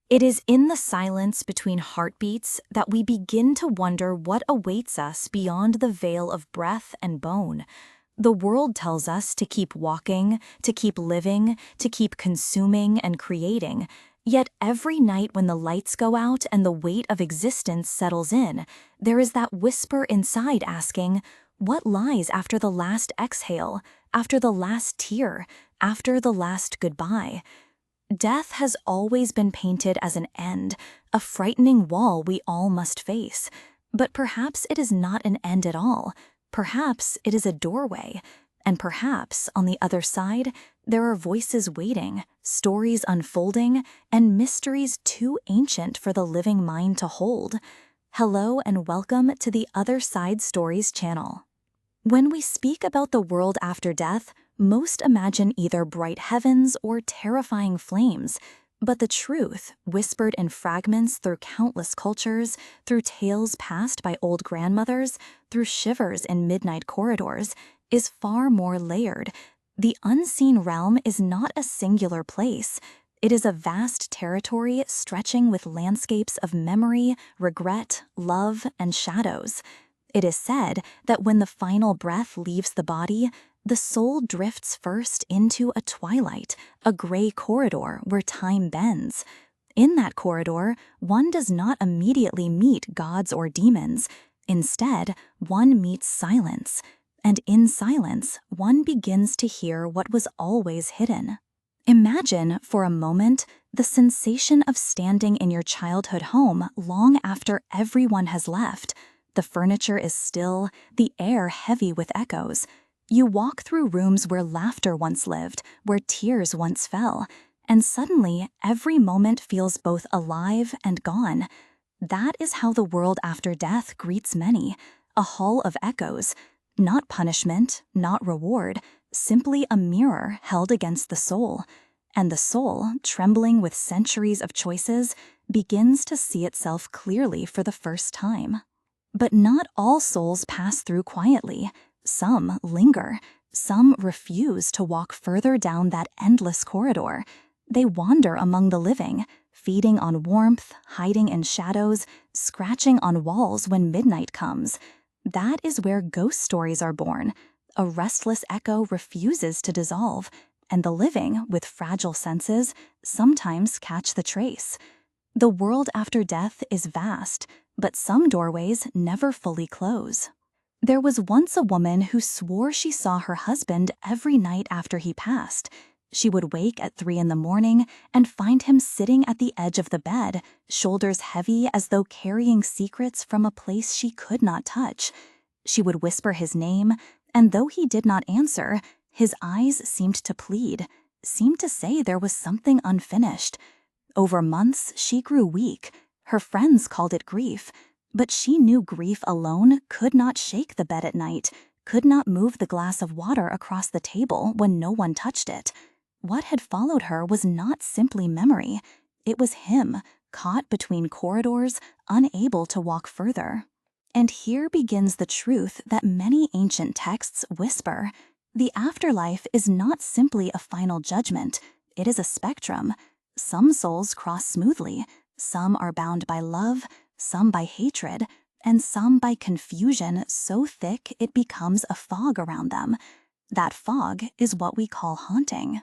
It is in the silence between heartbeats that we begin to wonder what awaits us beyond the veil of breath and bone. The world tells us to keep walking, to keep living, to keep consuming and creating. Yet every night when the lights go out and the weight of existence settles in, there is that whisper inside asking, what lies after the last exhale, after the last tear, after the last goodbye? Death has always been painted as an end, a frightening wall we all must face. But perhaps it is not an end at all. Perhaps it is a doorway. And perhaps, on the other side, there are voices waiting, stories unfolding, and mysteries too ancient for the living mind to hold. Hello and welcome to the Other Side Stories channel. When we speak about the world after death, most imagine either bright heavens or terrifying flames. But the truth, whispered in fragments through countless cultures, through tales passed by old grandmothers, through shivers in midnight corridors, is far more layered. The unseen realm is not a singular place. It is a vast territory stretching with landscapes of memory, regret, love, and shadows. It is said that when the final breath leaves the body, the soul drifts first into a twilight, a gray corridor where time bends. In that corridor, one does not immediately meet gods or demons. Instead, one meets silence. And in silence, one begins to hear what was always hidden. Imagine, for a moment, the sensation of standing in your childhood home long after everyone has left. The furniture is still, the air heavy with echoes. You walk through rooms where laughter once lived, where tears once fell, and suddenly every moment feels both alive and gone. That is how the world after death greets many, a hall of echoes, not punishment, not reward, simply a mirror held against the soul. And the soul, trembling with centuries of choices, begins to see itself clearly for the first time. But not all souls pass through quietly. Some linger. Some refuse to walk further down that endless corridor. They wander among the living, feeding on warmth, hiding in shadows, scratching on walls when midnight comes. That is where ghost stories are born. A restless echo refuses to dissolve, and the living, with fragile senses, sometimes catch the trace. The world after death is vast, but some doorways never fully close. There was once a woman who swore she saw her husband every night after he passed. She would wake at 3 a.m. and find him sitting at the edge of the bed, shoulders heavy as though carrying secrets from a place she could not touch. She would whisper his name, and though he did not answer, his eyes seemed to plead, seemed to say there was something unfinished. Over months, she grew weak. Her friends called it grief, but she knew grief alone could not shake the bed at night, could not move the glass of water across the table when no one touched it. What had followed her was not simply memory. It was him, caught between corridors, unable to walk further. And here begins the truth that many ancient texts whisper. The afterlife is not simply a final judgment. It is a spectrum. Some souls cross smoothly. Some are bound by love, some by hatred, and some by confusion so thick it becomes a fog around them. That fog is what we call haunting.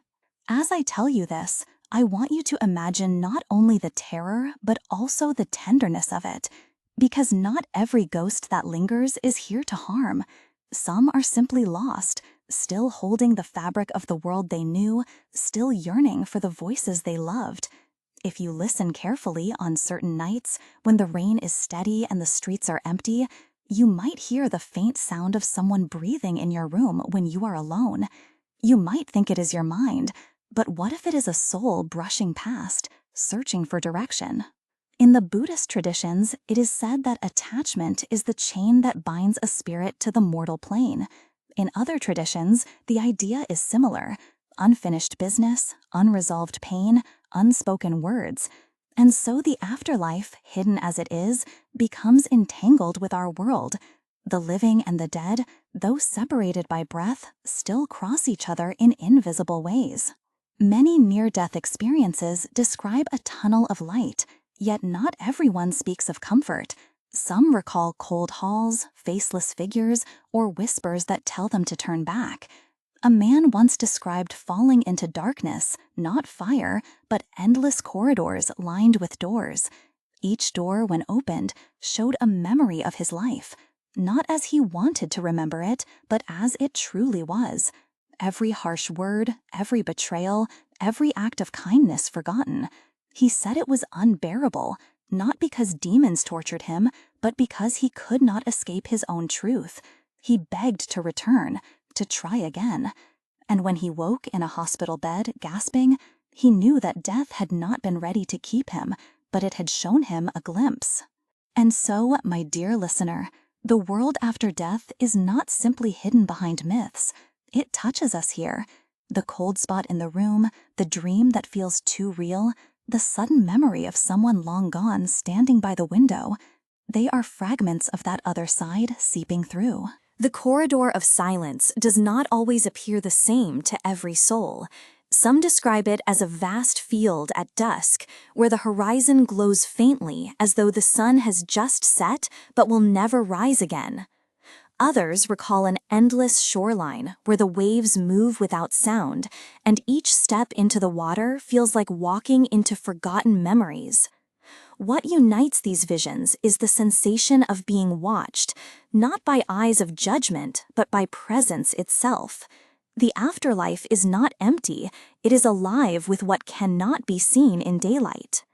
As I tell you this, I want you to imagine not only the terror, but also the tenderness of it. Because not every ghost that lingers is here to harm. Some are simply lost, still holding the fabric of the world they knew, still yearning for the voices they loved. If you listen carefully on certain nights, when the rain is steady and the streets are empty, you might hear the faint sound of someone breathing in your room when you are alone. You might think it is your mind, but what if it is a soul brushing past, searching for direction? In the Buddhist traditions, it is said that attachment is the chain that binds a spirit to the mortal plane. In other traditions, the idea is similar: unfinished business, unresolved pain, unspoken words. And so the afterlife, hidden as it is, becomes entangled with our world. The living and the dead, though separated by breath, still cross each other in invisible ways. Many near-death experiences describe a tunnel of light, yet not everyone speaks of comfort. Some recall cold halls, faceless figures, or whispers that tell them to turn back. A man once described falling into darkness, not fire, but endless corridors lined with doors. Each door, when opened, showed a memory of his life, not as he wanted to remember it, but as it truly was. Every harsh word, every betrayal, every act of kindness forgotten. He said it was unbearable, not because demons tortured him, but because he could not escape his own truth. He begged to return, to try again. And when he woke in a hospital bed, gasping, he knew that death had not been ready to keep him, but it had shown him a glimpse. And so, my dear listener, the world after death is not simply hidden behind myths. It touches us here. The cold spot in the room, the dream that feels too real, the sudden memory of someone long gone standing by the window. They are fragments of that other side seeping through. The corridor of silence does not always appear the same to every soul. Some describe it as a vast field at dusk, where the horizon glows faintly as though the sun has just set but will never rise again. Others recall an endless shoreline where the waves move without sound, and each step into the water feels like walking into forgotten memories. What unites these visions is the sensation of being watched, not by eyes of judgment, but by presence itself. The afterlife is not empty, it is alive with what cannot be seen in daylight.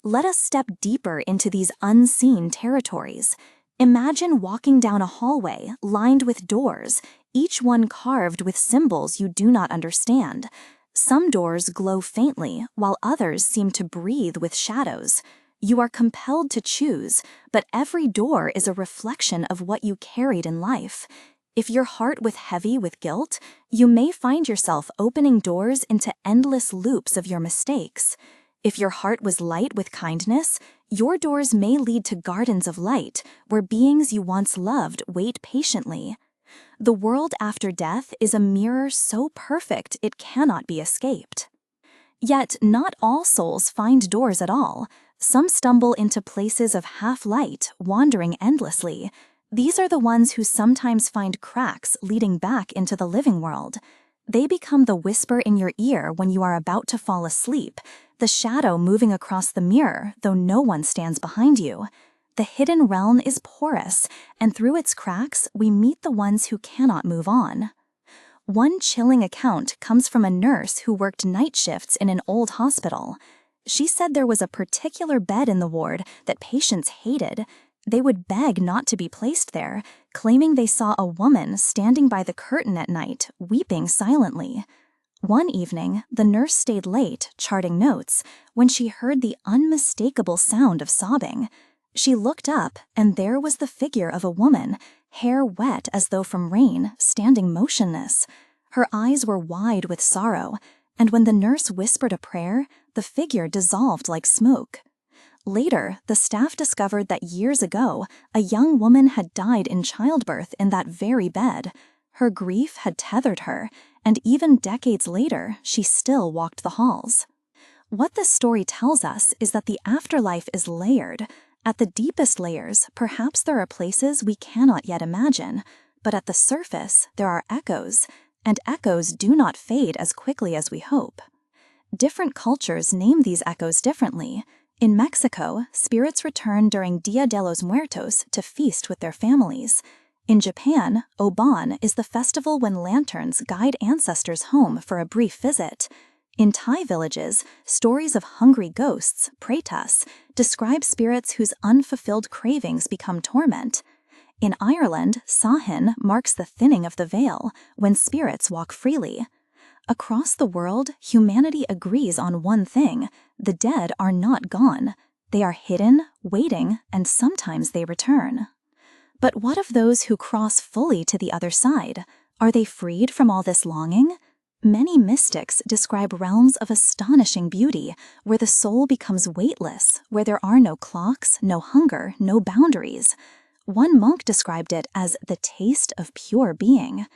Let us step deeper into these unseen territories. Imagine walking down a hallway lined with doors, each one carved with symbols you do not understand. Some doors glow faintly, while others seem to breathe with shadows. You are compelled to choose, but every door is a reflection of what you carried in life. If your heart was heavy with guilt, you may find yourself opening doors into endless loops of your mistakes. If your heart was light with kindness, your doors may lead to gardens of light, where beings you once loved wait patiently. The world after death is a mirror so perfect it cannot be escaped. Yet not all souls find doors at all. Some stumble into places of half-light, wandering endlessly. These are the ones who sometimes find cracks leading back into the living world. They become the whisper in your ear when you are about to fall asleep, the shadow moving across the mirror, though no one stands behind you. The hidden realm is porous, and through its cracks, we meet the ones who cannot move on. One chilling account comes from a nurse who worked night shifts in an old hospital. She said there was a particular bed in the ward that patients hated. They would beg not to be placed there, claiming they saw a woman standing by the curtain at night, weeping silently. One evening, the nurse stayed late, charting notes, when she heard the unmistakable sound of sobbing. She looked up, and there was the figure of a woman, hair wet as though from rain, standing motionless. Her eyes were wide with sorrow, and when the nurse whispered a prayer, the figure dissolved like smoke. Later, the staff discovered that years ago, a young woman had died in childbirth in that very bed. Her grief had tethered her, and even decades later, she still walked the halls. What this story tells us is that the afterlife is layered. At the deepest layers, perhaps there are places we cannot yet imagine, but at the surface, there are echoes, and echoes do not fade as quickly as we hope. Different cultures name these echoes differently. In Mexico, spirits return during Dia de los Muertos to feast with their families. In Japan, Obon is the festival when lanterns guide ancestors home for a brief visit. In Thai villages, stories of hungry ghosts, pretas, describe spirits whose unfulfilled cravings become torment. In Ireland, Samhain marks the thinning of the veil, when spirits walk freely. Across the world, humanity agrees on one thing: the dead are not gone. They are hidden, waiting, and sometimes they return. But what of those who cross fully to the other side? Are they freed from all this longing? Many mystics describe realms of astonishing beauty, where the soul becomes weightless, where there are no clocks, no hunger, no boundaries. One monk described it as the taste of pure being.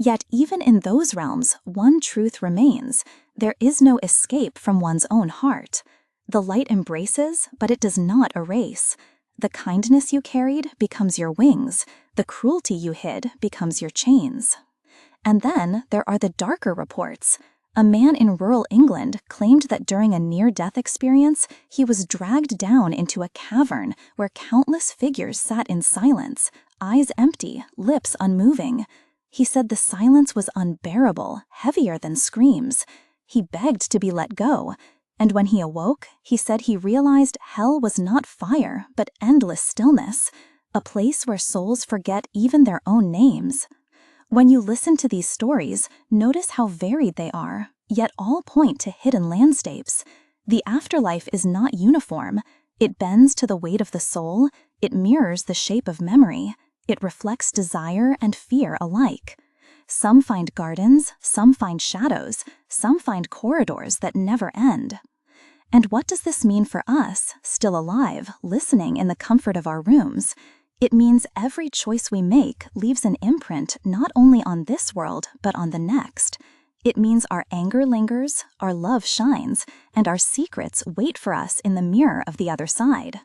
Yet even in those realms, one truth remains: there is no escape from one's own heart. The light embraces, but it does not erase. The kindness you carried becomes your wings. The cruelty you hid becomes your chains. And then there are the darker reports. A man in rural England claimed that during a near-death experience, he was dragged down into a cavern where countless figures sat in silence, eyes empty, lips unmoving. He said the silence was unbearable, heavier than screams. He begged to be let go. And when he awoke, he said he realized hell was not fire, but endless stillness, a place where souls forget even their own names. When you listen to these stories, notice how varied they are, yet all point to hidden landscapes. The afterlife is not uniform. It bends to the weight of the soul. It mirrors the shape of memory. It reflects desire and fear alike. Some find gardens, some find shadows, some find corridors that never end. And what does this mean for us, still alive, listening in the comfort of our rooms? It means every choice we make leaves an imprint not only on this world, but on the next. It means our anger lingers, our love shines, and our secrets wait for us in the mirror of the other side.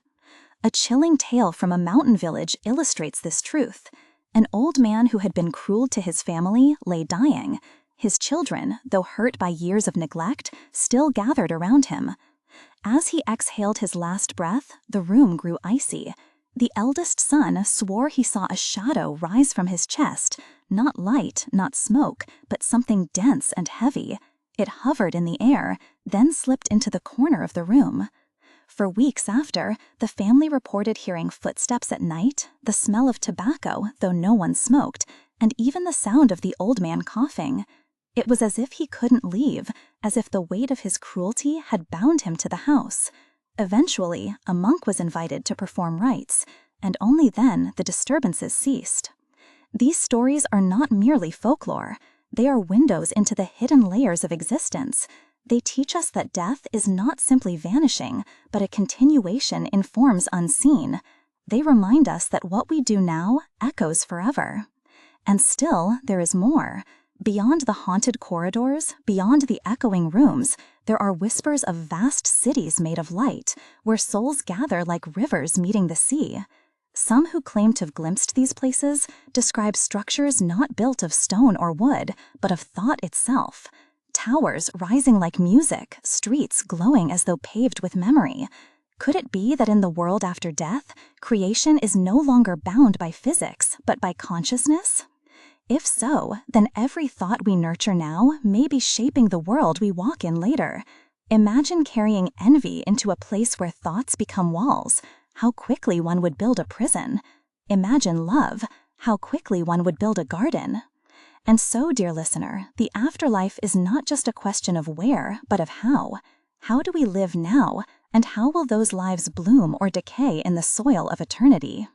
A chilling tale from a mountain village illustrates this truth. An old man who had been cruel to his family lay dying. His children, though hurt by years of neglect, still gathered around him. As he exhaled his last breath, the room grew icy. The eldest son swore he saw a shadow rise from his chest, not light, not smoke, but something dense and heavy. It hovered in the air, then slipped into the corner of the room. For weeks after, the family reported hearing footsteps at night, the smell of tobacco, though no one smoked, and even the sound of the old man coughing. It was as if he couldn't leave, as if the weight of his cruelty had bound him to the house. Eventually, a monk was invited to perform rites, and only then the disturbances ceased. These stories are not merely folklore. They are windows into the hidden layers of existence. They teach us that death is not simply vanishing, but a continuation in forms unseen. They remind us that what we do now echoes forever. And still, there is more. Beyond the haunted corridors, beyond the echoing rooms, there are whispers of vast cities made of light, where souls gather like rivers meeting the sea. Some who claim to have glimpsed these places describe structures not built of stone or wood, but of thought itself. Towers rising like music, streets glowing as though paved with memory. Could it be that in the world after death, creation is no longer bound by physics, but by consciousness? If so, then every thought we nurture now may be shaping the world we walk in later. Imagine carrying envy into a place where thoughts become walls. How quickly one would build a prison. Imagine love. How quickly one would build a garden. And so, dear listener, the afterlife is not just a question of where, but of how. How do we live now, and how will those lives bloom or decay in the soil of eternity?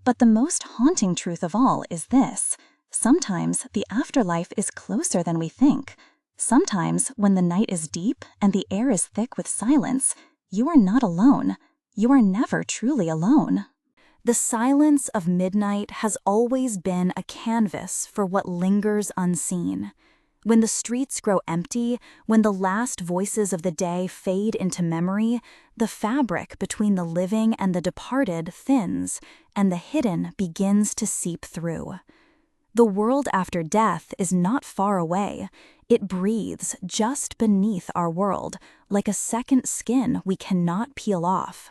But the most haunting truth of all is this. Sometimes the afterlife is closer than we think. Sometimes, when the night is deep and the air is thick with silence, you are not alone. You are never truly alone. The silence of midnight has always been a canvas for what lingers unseen. When the streets grow empty, when the last voices of the day fade into memory, the fabric between the living and the departed thins, and the hidden begins to seep through. The world after death is not far away. It breathes just beneath our world, like a second skin we cannot peel off.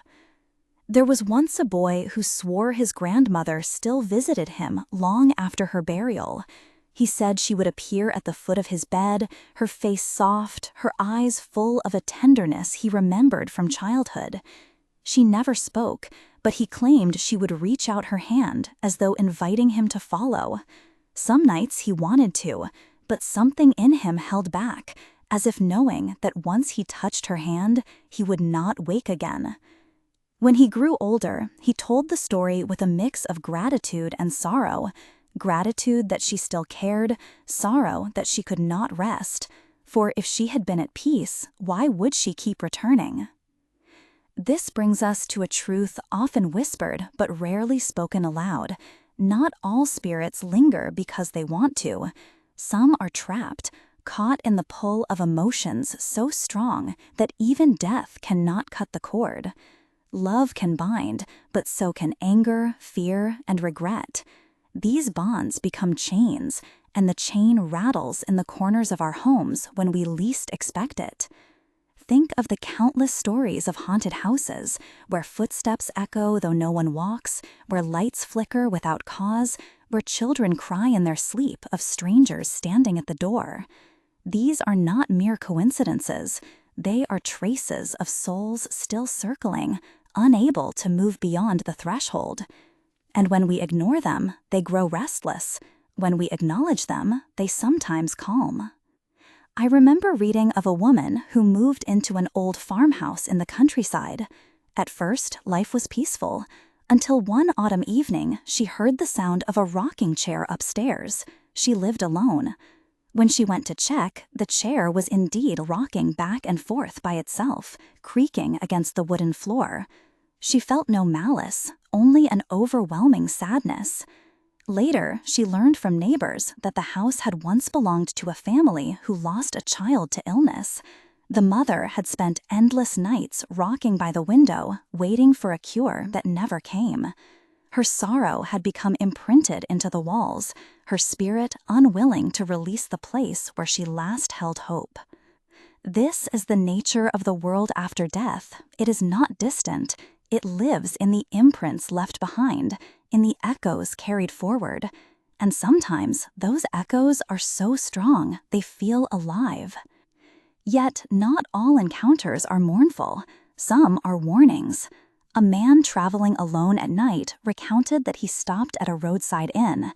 There was once a boy who swore his grandmother still visited him long after her burial. He said she would appear at the foot of his bed, her face soft, her eyes full of a tenderness he remembered from childhood. She never spoke, but he claimed she would reach out her hand as though inviting him to follow. Some nights he wanted to, but something in him held back, as if knowing that once he touched her hand, he would not wake again. When he grew older, he told the story with a mix of gratitude and sorrow. Gratitude that she still cared, sorrow that she could not rest. For if she had been at peace, why would she keep returning? This brings us to a truth often whispered but rarely spoken aloud. Not all spirits linger because they want to. Some are trapped, caught in the pull of emotions so strong that even death cannot cut the cord. Love can bind, but so can anger, fear, and regret. These bonds become chains, and the chain rattles in the corners of our homes when we least expect it. Think of the countless stories of haunted houses, where footsteps echo though no one walks, where lights flicker without cause, where children cry in their sleep of strangers standing at the door. These are not mere coincidences. They are traces of souls still circling, unable to move beyond the threshold. And when we ignore them, they grow restless. When we acknowledge them, they sometimes calm. I remember reading of a woman who moved into an old farmhouse in the countryside. At first, life was peaceful, until one autumn evening she heard the sound of a rocking chair upstairs. She lived alone. When she went to check, the chair was indeed rocking back and forth by itself, creaking against the wooden floor. She felt no malice, only an overwhelming sadness. Later, she learned from neighbors that the house had once belonged to a family who lost a child to illness. The mother had spent endless nights rocking by the window, waiting for a cure that never came. Her sorrow had become imprinted into the walls, her spirit unwilling to release the place where she last held hope. This is the nature of the world after death. It is not distant. It lives in the imprints left behind, in the echoes carried forward. And sometimes those echoes are so strong they feel alive. Yet not all encounters are mournful. Some are warnings. A man traveling alone at night recounted that he stopped at a roadside inn.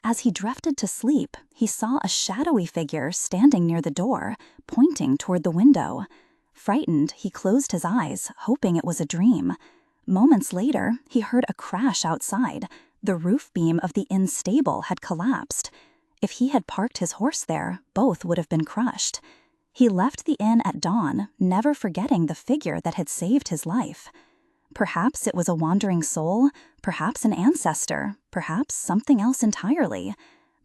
As he drifted to sleep, he saw a shadowy figure standing near the door, pointing toward the window. Frightened, he closed his eyes, hoping it was a dream. Moments later, he heard a crash outside. The roof beam of the inn stable had collapsed. If he had parked his horse there, both would have been crushed. He left the inn at dawn, never forgetting the figure that had saved his life. Perhaps it was a wandering soul, perhaps an ancestor, perhaps something else entirely.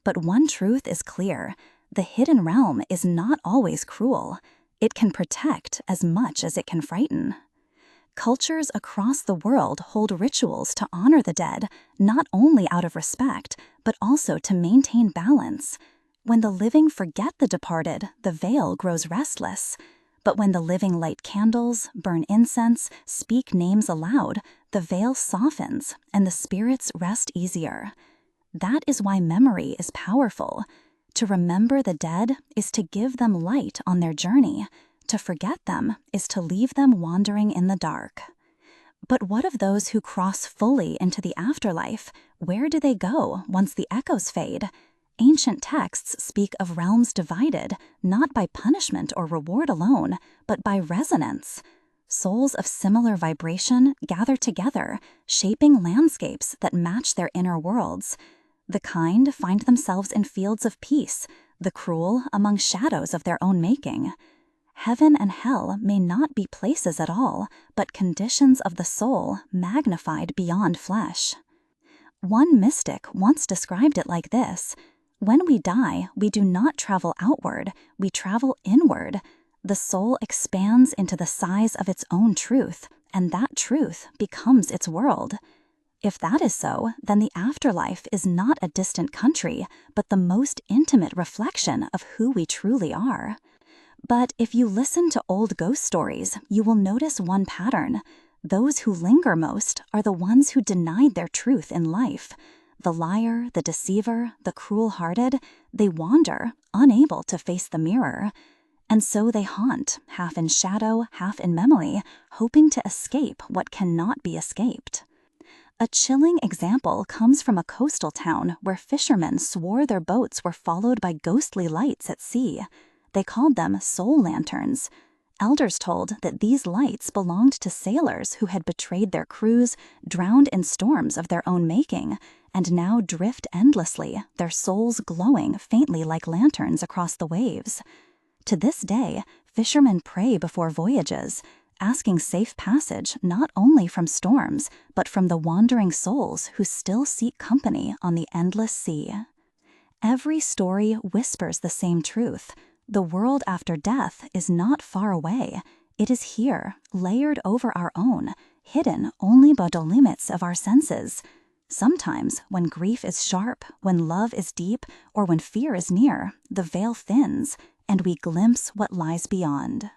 But one truth is clear: the hidden realm is not always cruel. It can protect as much as it can frighten. Cultures across the world hold rituals to honor the dead, not only out of respect, but also to maintain balance. When the living forget the departed, the veil grows restless. But when the living light candles, burn incense, speak names aloud, the veil softens and the spirits rest easier. That is why memory is powerful. To remember the dead is to give them light on their journey. To forget them is to leave them wandering in the dark. But what of those who cross fully into the afterlife? Where do they go once the echoes fade? Ancient texts speak of realms divided, not by punishment or reward alone, but by resonance. Souls of similar vibration gather together, shaping landscapes that match their inner worlds. The kind find themselves in fields of peace, the cruel among shadows of their own making. Heaven and hell may not be places at all, but conditions of the soul magnified beyond flesh. One mystic once described it like this: when we die, we do not travel outward, we travel inward. The soul expands into the size of its own truth, and that truth becomes its world. If that is so, then the afterlife is not a distant country, but the most intimate reflection of who we truly are. But if you listen to old ghost stories, you will notice one pattern. Those who linger most are the ones who denied their truth in life. The liar, the deceiver, the cruel-hearted, they wander, unable to face the mirror. And so they haunt, half in shadow, half in memory, hoping to escape what cannot be escaped. A chilling example comes from a coastal town where fishermen swore their boats were followed by ghostly lights at sea. They called them soul lanterns. Elders told that these lights belonged to sailors who had betrayed their crews, drowned in storms of their own making, and now drift endlessly, their souls glowing faintly like lanterns across the waves. To this day, fishermen pray before voyages, asking safe passage not only from storms, but from the wandering souls who still seek company on the endless sea. Every story whispers the same truth. The world after death is not far away. It is here, layered over our own, hidden only by the limits of our senses. Sometimes, when grief is sharp, when love is deep, or when fear is near, the veil thins, and we glimpse what lies beyond.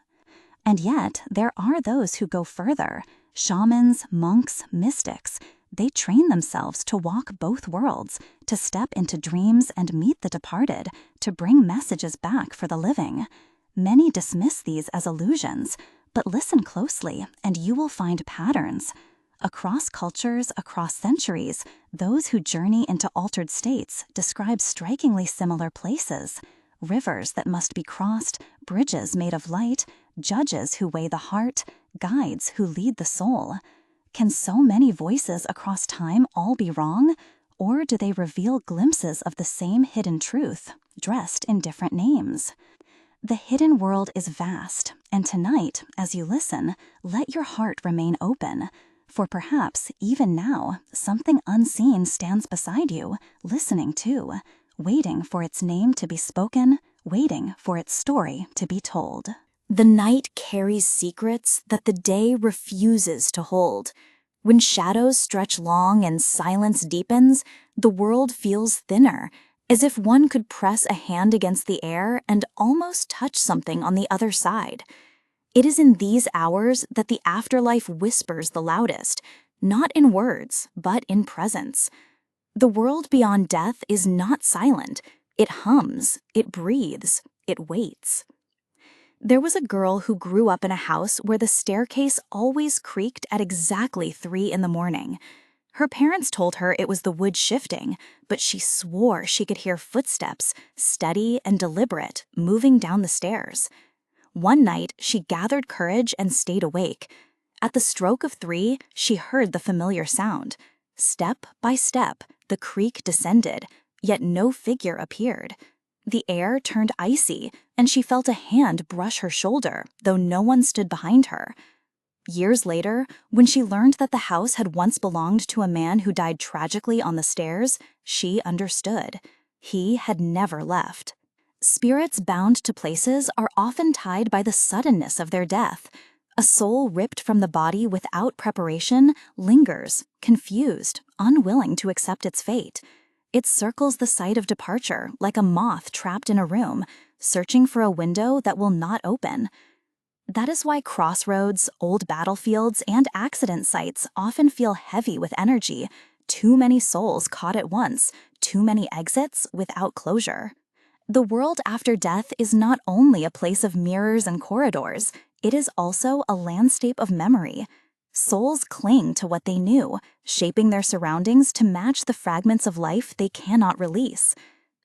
And yet, there are those who go further. Shamans, monks, mystics. They train themselves to walk both worlds, to step into dreams and meet the departed, to bring messages back for the living. Many dismiss these as illusions, but listen closely and you will find patterns. Across cultures, across centuries, those who journey into altered states describe strikingly similar places. Rivers that must be crossed, bridges made of light, judges who weigh the heart, guides who lead the soul. Can so many voices across time all be wrong? Or do they reveal glimpses of the same hidden truth, dressed in different names? The hidden world is vast, and tonight, as you listen, let your heart remain open. For perhaps, even now, something unseen stands beside you, listening too, waiting for its name to be spoken, waiting for its story to be told. The night carries secrets that the day refuses to hold. When shadows stretch long and silence deepens, the world feels thinner, as if one could press a hand against the air and almost touch something on the other side. It is in these hours that the afterlife whispers the loudest, not in words, but in presence. The world beyond death is not silent. It hums, it breathes, it waits. There was a girl who grew up in a house where the staircase always creaked at exactly 3 a.m. Her parents told her it was the wood shifting, but she swore she could hear footsteps, steady and deliberate, moving down the stairs. One night, she gathered courage and stayed awake. At the stroke of 3, she heard the familiar sound. Step by step, the creak descended, yet no figure appeared. The air turned icy, and she felt a hand brush her shoulder, though no one stood behind her. Years later, when she learned that the house had once belonged to a man who died tragically on the stairs, she understood. He had never left. Spirits bound to places are often tied by the suddenness of their death. A soul ripped from the body without preparation lingers, confused, unwilling to accept its fate. It circles the site of departure like a moth trapped in a room, searching for a window that will not open. That is why crossroads, old battlefields, and accident sites often feel heavy with energy. Too many souls caught at once, too many exits without closure. The world after death is not only a place of mirrors and corridors, it is also a landscape of memory. Souls cling to what they knew, shaping their surroundings to match the fragments of life they cannot release.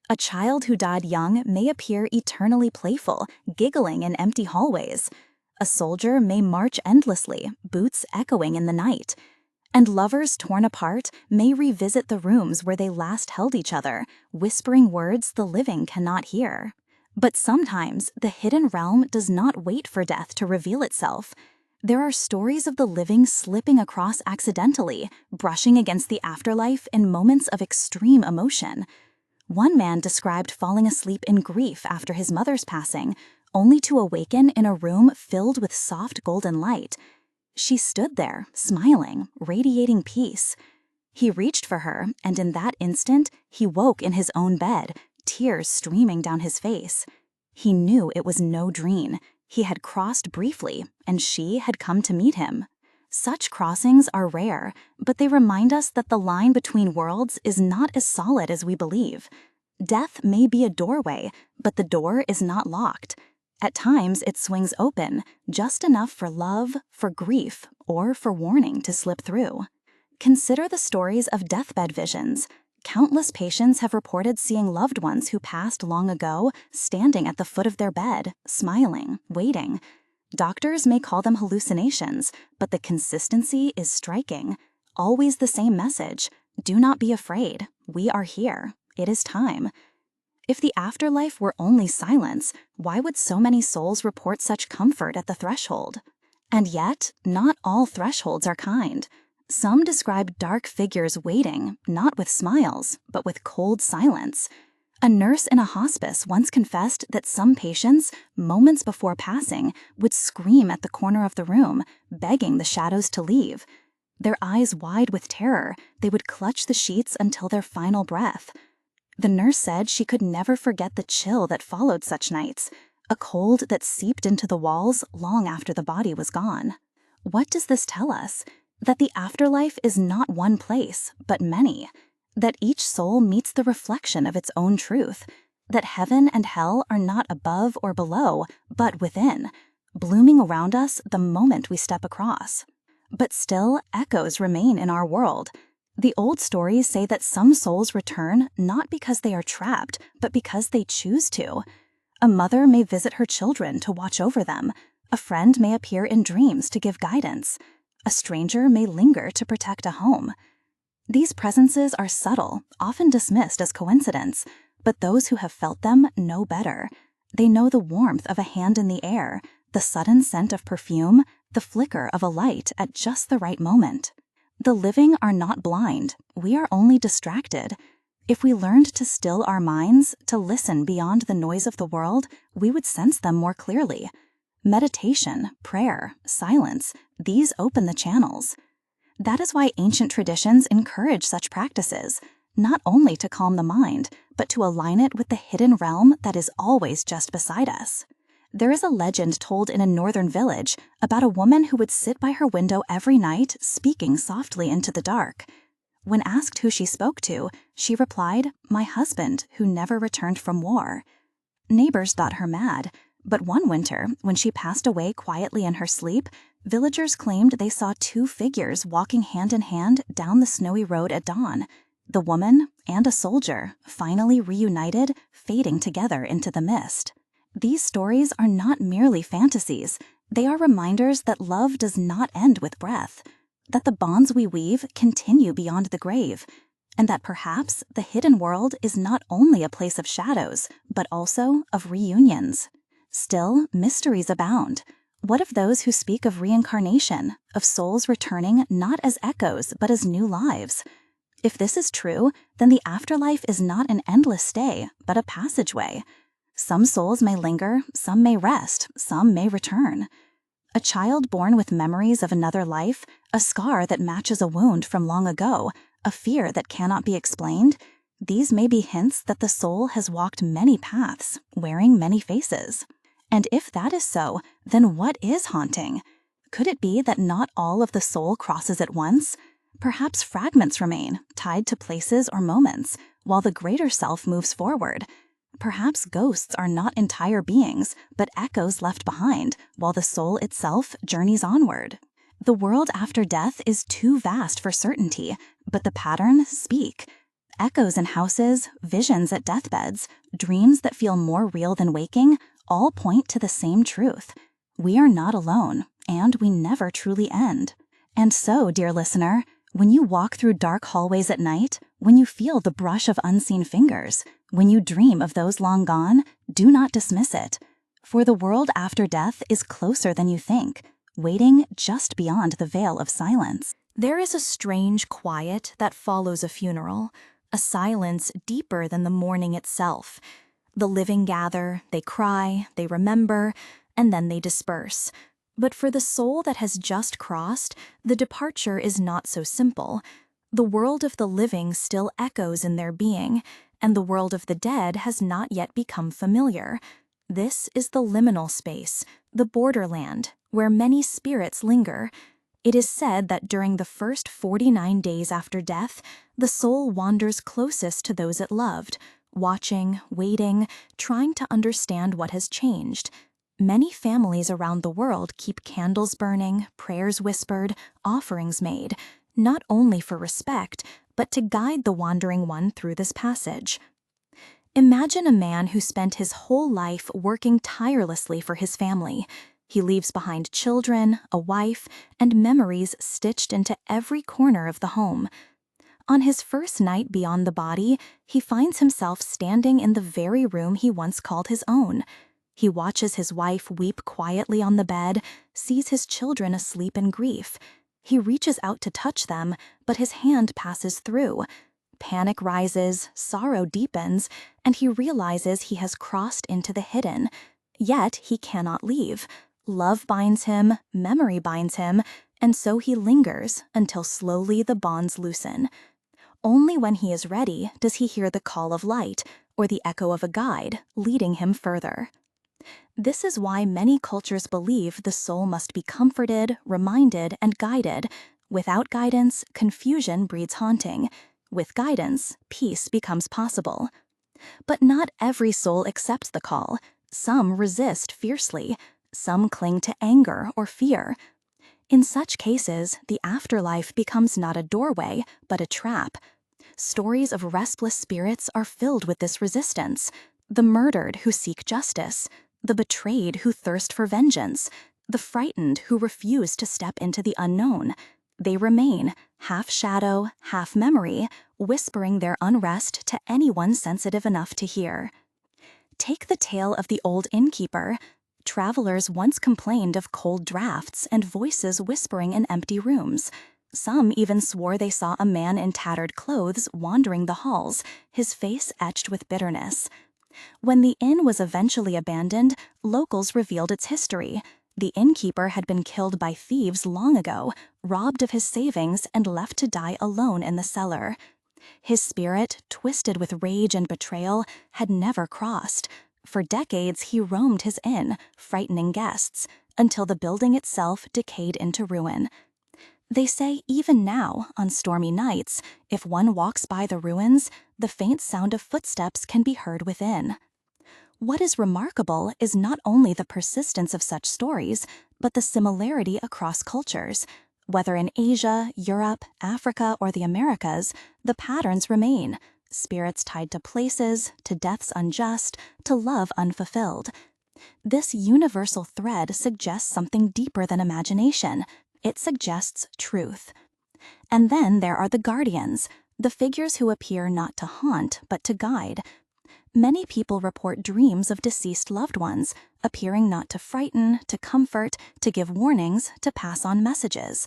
A child who died young may appear eternally playful, giggling in empty hallways. A soldier may march endlessly, boots echoing in the night. And lovers torn apart may revisit the rooms where they last held each other, whispering words the living cannot hear. But sometimes the hidden realm does not wait for death to reveal itself. There are stories of the living slipping across accidentally, brushing against the afterlife in moments of extreme emotion. One man described falling asleep in grief after his mother's passing, only to awaken in a room filled with soft golden light. She stood there, smiling, radiating peace. He reached for her, and in that instant, he woke in his own bed, tears streaming down his face. He knew it was no dream. He had crossed briefly, and she had come to meet him. Such crossings are rare, but they remind us that the line between worlds is not as solid as we believe. Death may be a doorway, but the door is not locked. At times, it swings open, just enough for love, for grief, or for warning to slip through. Consider the stories of deathbed visions. Countless patients have reported seeing loved ones who passed long ago standing at the foot of their bed, smiling, waiting. Doctors may call them hallucinations, but the consistency is striking. Always the same message. Do not be afraid. We are here. It is time. If the afterlife were only silence, why would so many souls report such comfort at the threshold? And yet, not all thresholds are kind. Some describe dark figures waiting, not with smiles, but with cold silence. A nurse in a hospice once confessed that some patients, moments before passing, would scream at the corner of the room, begging the shadows to leave. Their eyes wide with terror, they would clutch the sheets until their final breath. The nurse said she could never forget the chill that followed such nights, a cold that seeped into the walls long after the body was gone. What does this tell us? That the afterlife is not one place, but many. That each soul meets the reflection of its own truth. That heaven and hell are not above or below, but within, blooming around us the moment we step across. But still, echoes remain in our world. The old stories say that some souls return not because they are trapped, but because they choose to. A mother may visit her children to watch over them. A friend may appear in dreams to give guidance. A stranger may linger to protect a home. These presences are subtle, often dismissed as coincidence, but those who have felt them know better. They know the warmth of a hand in the air, the sudden scent of perfume, the flicker of a light at just the right moment. The living are not blind, we are only distracted. If we learned to still our minds, to listen beyond the noise of the world, we would sense them more clearly. Meditation, prayer, silence, these open the channels. That is why ancient traditions encourage such practices, not only to calm the mind, but to align it with the hidden realm that is always just beside us. There is a legend told in a northern village about a woman who would sit by her window every night, speaking softly into the dark. When asked who she spoke to, she replied, "My husband, who never returned from war." Neighbors thought her mad, but one winter, when she passed away quietly in her sleep, villagers claimed they saw two figures walking hand in hand down the snowy road at dawn. The woman and a soldier, finally reunited, fading together into the mist. These stories are not merely fantasies. They are reminders that love does not end with breath, that the bonds we weave continue beyond the grave, and that perhaps the hidden world is not only a place of shadows, but also of reunions. Still, mysteries abound. What of those who speak of reincarnation, of souls returning not as echoes, but as new lives? If this is true, then the afterlife is not an endless stay, but a passageway. Some souls may linger, some may rest, some may return. A child born with memories of another life, a scar that matches a wound from long ago, a fear that cannot be explained, these may be hints that the soul has walked many paths, wearing many faces. And if that is so, then what is haunting? Could it be that not all of the soul crosses at once? Perhaps fragments remain, tied to places or moments, while the greater self moves forward. Perhaps ghosts are not entire beings, but echoes left behind, while the soul itself journeys onward. The world after death is too vast for certainty, but the patterns speak. Echoes in houses, visions at deathbeds, dreams that feel more real than waking, all point to the same truth. We are not alone, and we never truly end. And so, dear listener, when you walk through dark hallways at night, when you feel the brush of unseen fingers, when you dream of those long gone, do not dismiss it. For the world after death is closer than you think, waiting just beyond the veil of silence. There is a strange quiet that follows a funeral, a silence deeper than the mourning itself. The living gather, they cry, they remember, and then they disperse. But for the soul that has just crossed, the departure is not so simple. The world of the living still echoes in their being, and the world of the dead has not yet become familiar. This is the liminal space, the borderland, where many spirits linger. It is said that during the first 49 days after death, the soul wanders closest to those it loved, watching, waiting, trying to understand what has changed. Many families around the world keep candles burning, prayers whispered, offerings made, not only for respect, but to guide the wandering one through this passage. Imagine a man who spent his whole life working tirelessly for his family. He leaves behind children, a wife, and memories stitched into every corner of the home. On his first night beyond the body, he finds himself standing in the very room he once called his own. He watches his wife weep quietly on the bed, sees his children asleep in grief. He reaches out to touch them, but his hand passes through. Panic rises, sorrow deepens, and he realizes he has crossed into the hidden. Yet he cannot leave. Love binds him, memory binds him, and so he lingers until slowly the bonds loosen. Only when he is ready does he hear the call of light or the echo of a guide leading him further. This is why many cultures believe the soul must be comforted, reminded, and guided. Without guidance, confusion breeds haunting. With guidance, peace becomes possible. But not every soul accepts the call. Some resist fiercely. Some cling to anger or fear. In such cases, the afterlife becomes not a doorway, but a trap. Stories of restless spirits are filled with this resistance. The murdered who seek justice, the betrayed who thirst for vengeance, the frightened who refuse to step into the unknown. They remain, half shadow, half memory, whispering their unrest to anyone sensitive enough to hear. Take the tale of the old innkeeper. Travelers once complained of cold drafts and voices whispering in empty rooms. Some even swore they saw a man in tattered clothes wandering the halls, his face etched with bitterness. When the inn was eventually abandoned, locals revealed its history. The innkeeper had been killed by thieves long ago, robbed of his savings and left to die alone in the cellar. His spirit, twisted with rage and betrayal, had never crossed. For decades he roamed his inn, frightening guests, until the building itself decayed into ruin. They say even now, on stormy nights, if one walks by the ruins, the faint sound of footsteps can be heard within. What is remarkable is not only the persistence of such stories, but the similarity across cultures. Whether in Asia, Europe, Africa, or the Americas, the patterns remain. Spirits tied to places, to deaths unjust, to love unfulfilled. This universal thread suggests something deeper than imagination. It suggests truth. And then there are the guardians, the figures who appear not to haunt, but to guide. Many people report dreams of deceased loved ones, appearing not to frighten, to comfort, to give warnings, to pass on messages.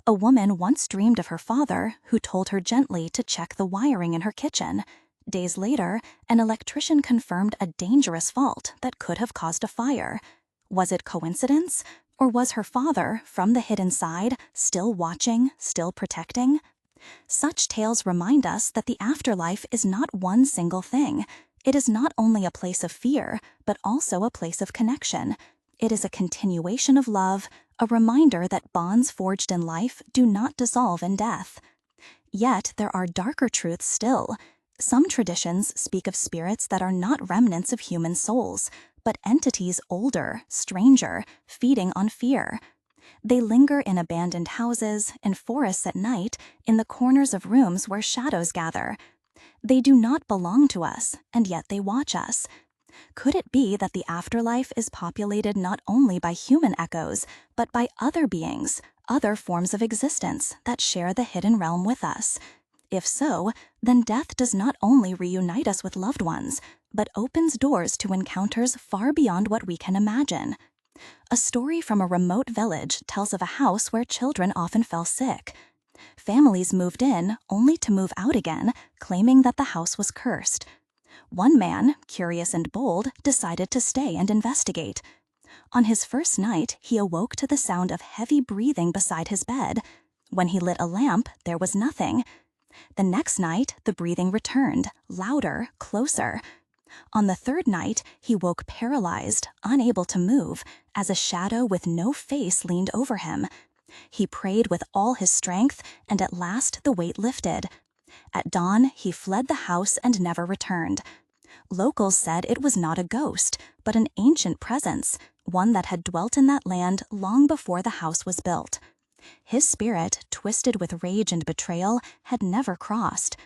A woman once dreamed of her father, who told her gently to check the wiring in her kitchen. Days later, an electrician confirmed a dangerous fault that could have caused a fire. Was it coincidence? Or was her father, from the hidden side, still watching, still protecting? Such tales remind us that the afterlife is not one single thing. It is not only a place of fear, but also a place of connection. It is a continuation of love, a reminder that bonds forged in life do not dissolve in death. Yet there are darker truths still. Some traditions speak of spirits that are not remnants of human souls, but entities older, stranger, feeding on fear. They linger in abandoned houses, in forests at night, in the corners of rooms where shadows gather. They do not belong to us, and yet they watch us. Could it be that the afterlife is populated not only by human echoes, but by other beings, other forms of existence that share the hidden realm with us? If so, then death does not only reunite us with loved ones, but opens doors to encounters far beyond what we can imagine. A story from a remote village tells of a house where children often fell sick. Families moved in only to move out again, claiming that the house was cursed. One man, curious and bold, decided to stay and investigate. On his first night, he awoke to the sound of heavy breathing beside his bed. When he lit a lamp, there was nothing. The next night, the breathing returned, louder, closer. On the third night, he woke paralyzed, unable to move, as a shadow with no face leaned over him. He prayed with all his strength, and at last the weight lifted. At dawn, he fled the house and never returned. Locals said it was not a ghost, but an ancient presence, one that had dwelt in that land long before the house was built. His spirit, twisted with rage and betrayal, had never crossed.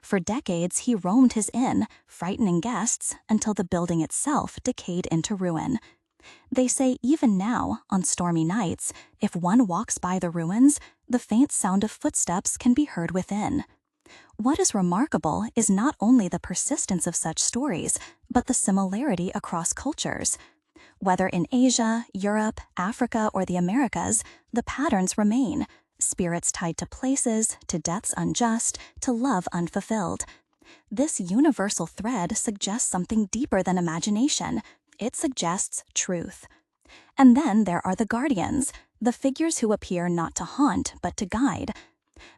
For decades, he roamed his inn, frightening guests, until the building itself decayed into ruin. They say even now, on stormy nights, if one walks by the ruins, the faint sound of footsteps can be heard within. What is remarkable is not only the persistence of such stories, but the similarity across cultures. Whether in Asia, Europe, Africa, or the Americas, the patterns remain. spirits tied to places, to deaths unjust, to love unfulfilled. This universal thread suggests something deeper than imagination. It suggests truth. And then there are the guardians, the figures who appear not to haunt, but to guide.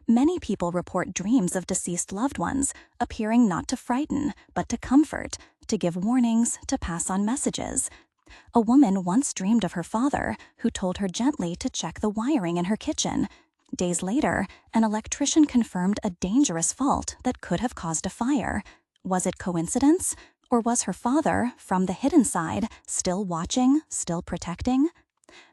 Many people report dreams of deceased loved ones, appearing not to frighten, but to comfort, to give warnings, to pass on messages. A woman once dreamed of her father, who told her gently to check the wiring in her kitchen. Days later, an electrician confirmed a dangerous fault that could have caused a fire. Was it coincidence? Or was her father, from the hidden side, still watching, still protecting?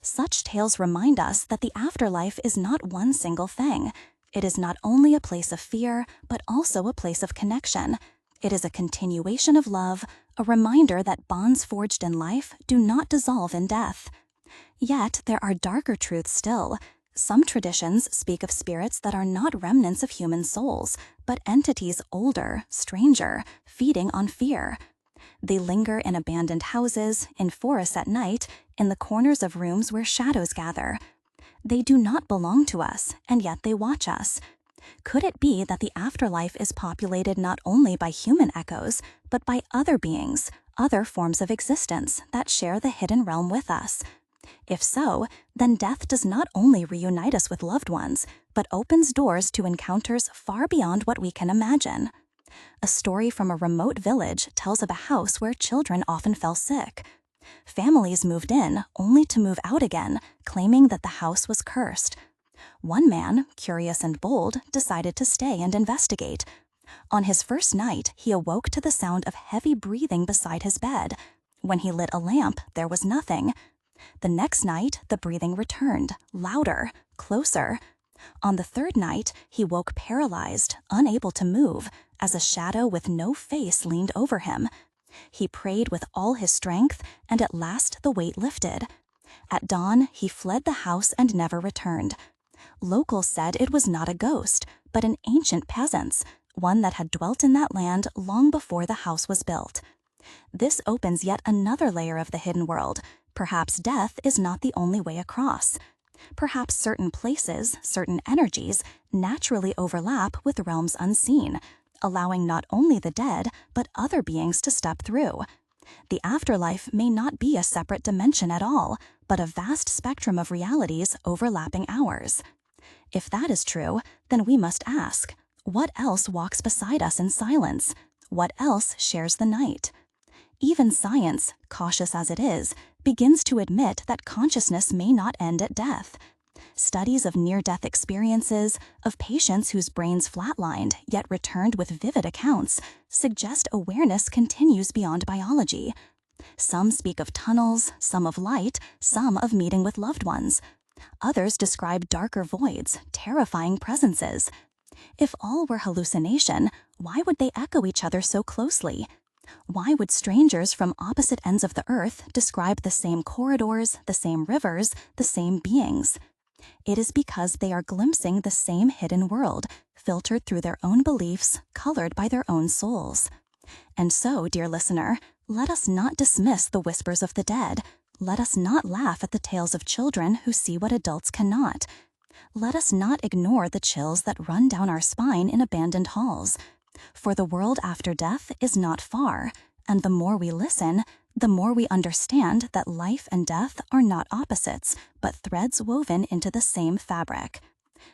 Such tales remind us that the afterlife is not one single thing. It is not only a place of fear, but also a place of connection. It is a continuation of love, a reminder that bonds forged in life do not dissolve in death. Yet there are darker truths still. Some traditions speak of spirits that are not remnants of human souls, but entities older, stranger, feeding on fear. They linger in abandoned houses, in forests at night, in the corners of rooms where shadows gather. They do not belong to us, and yet they watch us. Could it be that the afterlife is populated not only by human echoes, but by other beings, other forms of existence that share the hidden realm with us? If so, then death does not only reunite us with loved ones, but opens doors to encounters far beyond what we can imagine. A story from a remote village tells of a house where children often fell sick. Families moved in, only to move out again, claiming that the house was cursed. One man, curious and bold, decided to stay and investigate. On his first night, he awoke to the sound of heavy breathing beside his bed. When he lit a lamp, there was nothing. The next night, the breathing returned, louder, closer. On the third night, he woke paralyzed, unable to move, as a shadow with no face leaned over him. He prayed with all his strength, and at last the weight lifted. At dawn, he fled the house and never returned. Locals said it was not a ghost, but an ancient peasant's, one that had dwelt in that land long before the house was built. This opens yet another layer of the hidden world. Perhaps death is not the only way across. Perhaps certain places, certain energies, naturally overlap with realms unseen, allowing not only the dead, but other beings to step through. The afterlife may not be a separate dimension at all, but a vast spectrum of realities overlapping ours. If that is true, then we must ask, what else walks beside us in silence? What else shares the night? Even science, cautious as it is, begins to admit that consciousness may not end at death. Studies of near-death experiences, of patients whose brains flatlined yet returned with vivid accounts, suggest awareness continues beyond biology. Some speak of tunnels, some of light, some of meeting with loved ones. Others describe darker voids, terrifying presences. If all were hallucination, why would they echo each other so closely? Why would strangers from opposite ends of the earth describe the same corridors, the same rivers, the same beings? It is because they are glimpsing the same hidden world, filtered through their own beliefs, colored by their own souls. And so, dear listener, let us not dismiss the whispers of the dead. Let us not laugh at the tales of children who see what adults cannot. Let us not ignore the chills that run down our spine in abandoned halls. For the world after death is not far, and the more we listen, the more we understand that life and death are not opposites, but threads woven into the same fabric.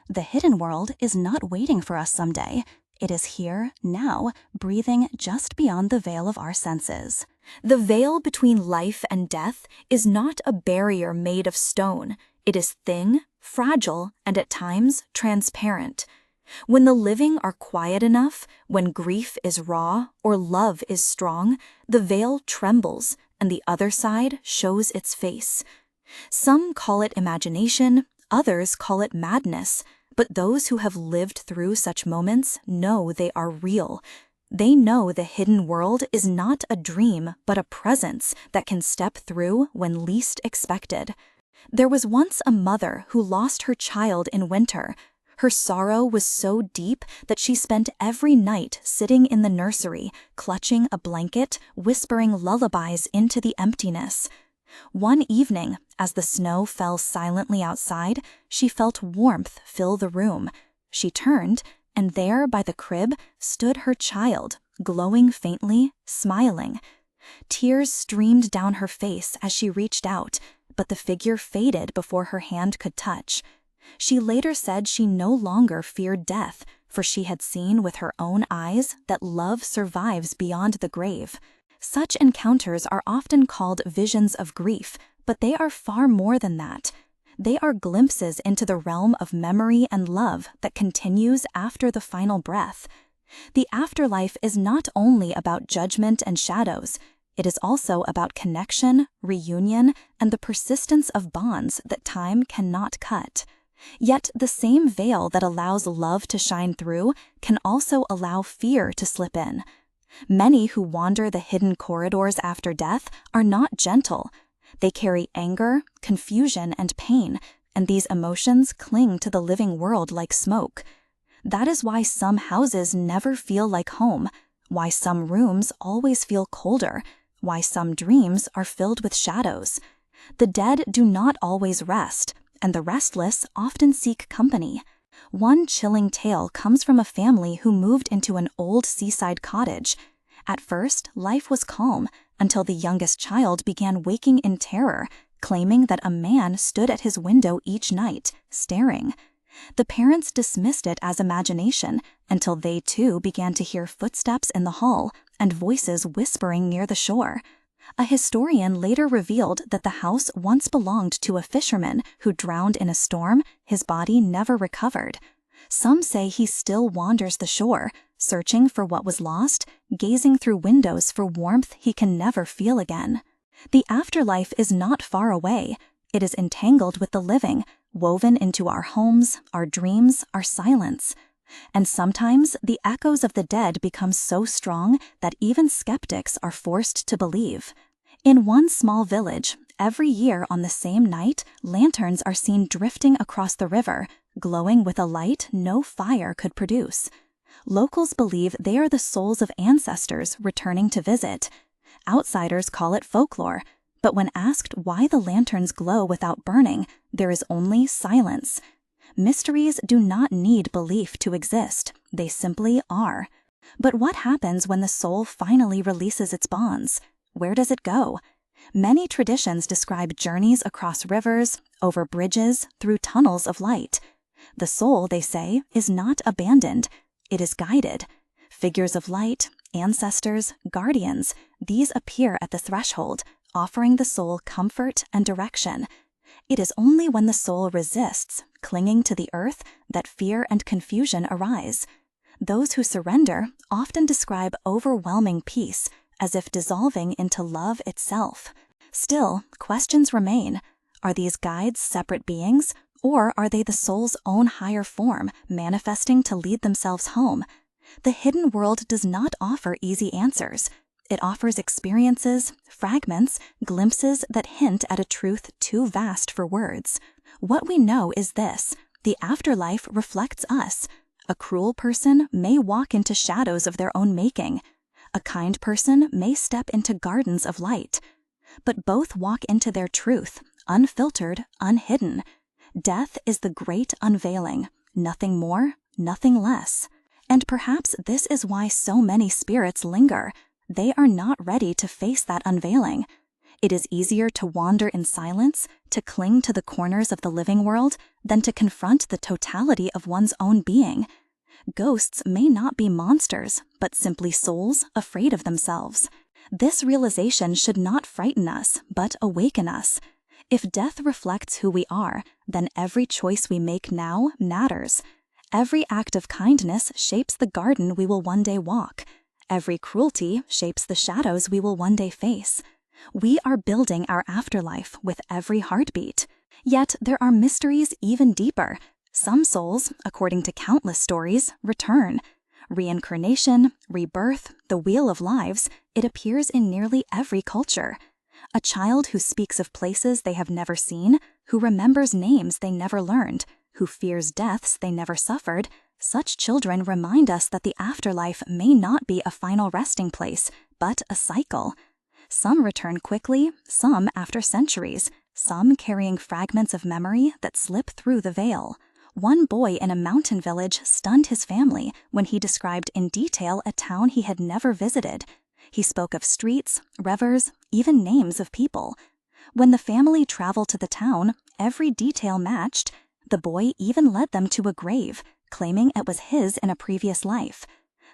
The hidden world is not waiting for us someday. It is here, now, breathing just beyond the veil of our senses. The veil between life and death is not a barrier made of stone. It is thin, fragile, and at times transparent. When the living are quiet enough, when grief is raw or love is strong, the veil trembles and the other side shows its face. Some call it imagination, others call it madness, but those who have lived through such moments know they are real. They know the hidden world is not a dream, but a presence that can step through when least expected. There was once a mother who lost her child in winter. Her sorrow was so deep that she spent every night sitting in the nursery, clutching a blanket, whispering lullabies into the emptiness. One evening, as the snow fell silently outside, she felt warmth fill the room. She turned, and there by the crib stood her child, glowing faintly, smiling. Tears streamed down her face as she reached out, but the figure faded before her hand could touch. She later said she no longer feared death, for she had seen with her own eyes that love survives beyond the grave. Such encounters are often called visions of grief, but they are far more than that. They are glimpses into the realm of memory and love that continues after the final breath. The afterlife is not only about judgment and shadows. It is also about connection, reunion, and the persistence of bonds that time cannot cut. Yet the same veil that allows love to shine through can also allow fear to slip in. Many who wander the hidden corridors after death are not gentle. They carry anger, confusion, and pain, and these emotions cling to the living world like smoke. That is why some houses never feel like home, why some rooms always feel colder, why some dreams are filled with shadows. The dead do not always rest, and the restless often seek company. One chilling tale comes from a family who moved into an old seaside cottage. At first, life was calm until the youngest child began waking in terror, claiming that a man stood at his window each night, staring. The parents dismissed it as imagination until they too began to hear footsteps in the hall and voices whispering near the shore. A historian later revealed that the house once belonged to a fisherman who drowned in a storm. His body never recovered. Some say he still wanders the shore, searching for what was lost, gazing through windows for warmth he can never feel again. The afterlife is not far away. It is entangled with the living, woven into our homes, our dreams, our silence. And sometimes the echoes of the dead become so strong that even skeptics are forced to believe. In one small village, every year on the same night, lanterns are seen drifting across the river, glowing with a light no fire could produce. Locals believe they are the souls of ancestors returning to visit. Outsiders call it folklore, but when asked why the lanterns glow without burning, there is only silence. Mysteries do not need belief to exist, they simply are. But what happens when the soul finally releases its bonds? Where does it go? Many traditions describe journeys across rivers, over bridges, through tunnels of light. The soul, they say, is not abandoned, it is guided. Figures of light, ancestors, guardians, these appear at the threshold, offering the soul comfort and direction. It is only when the soul resists, clinging to the earth, that fear and confusion arise. Those who surrender often describe overwhelming peace, as if dissolving into love itself. Still, questions remain. Are these guides separate beings, or are they the soul's own higher form, manifesting to lead themselves home? The hidden world does not offer easy answers. It offers experiences, fragments, glimpses that hint at a truth too vast for words. What we know is this: the afterlife reflects us. A cruel person may walk into shadows of their own making. A kind person may step into gardens of light. But both walk into their truth, unfiltered, unhidden. Death is the great unveiling, nothing more, nothing less. And perhaps this is why so many spirits linger. They are not ready to face that unveiling. It is easier to wander in silence, to cling to the corners of the living world, than to confront the totality of one's own being. Ghosts may not be monsters, but simply souls afraid of themselves. This realization should not frighten us, but awaken us. If death reflects who we are, then every choice we make now matters. Every act of kindness shapes the garden we will one day walk. Every cruelty shapes the shadows we will one day face. We are building our afterlife with every heartbeat. Yet there are mysteries even deeper. Some souls, according to countless stories, return. Reincarnation, rebirth, the wheel of lives, it appears in nearly every culture. A child who speaks of places they have never seen, who remembers names they never learned, who fears deaths they never suffered, such children remind us that the afterlife may not be a final resting place, but a cycle. Some return quickly, some after centuries, some carrying fragments of memory that slip through the veil. One boy in a mountain village stunned his family when he described in detail a town he had never visited. He spoke of streets, rivers, even names of people. When the family traveled to the town, every detail matched. The boy even led them to a grave, claiming it was his in a previous life.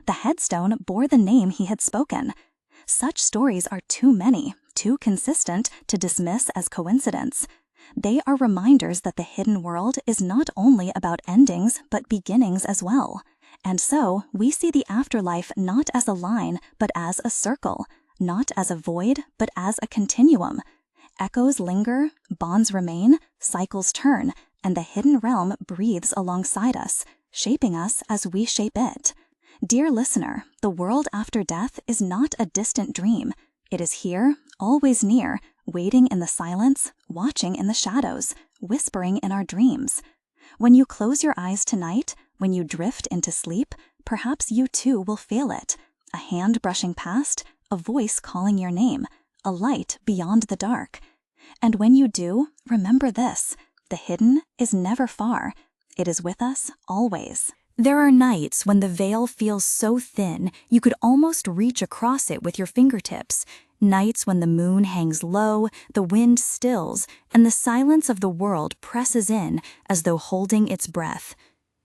The headstone bore the name he had spoken. Such stories are too many, too consistent to dismiss as coincidence. They are reminders that the hidden world is not only about endings, but beginnings as well. And so, we see the afterlife not as a line, but as a circle, not as a void, but as a continuum. Echoes linger, bonds remain, cycles turn, and the hidden realm breathes alongside us, shaping us as we shape it. Dear listener, the world after death is not a distant dream. It is here, always near, waiting in the silence, watching in the shadows, whispering in our dreams. When you close your eyes tonight, when you drift into sleep, perhaps you too will feel it. A hand brushing past, a voice calling your name, a light beyond the dark. And when you do, remember this: the hidden is never far. It is with us always. There are nights when the veil feels so thin you could almost reach across it with your fingertips. Nights when the moon hangs low, the wind stills, and the silence of the world presses in as though holding its breath.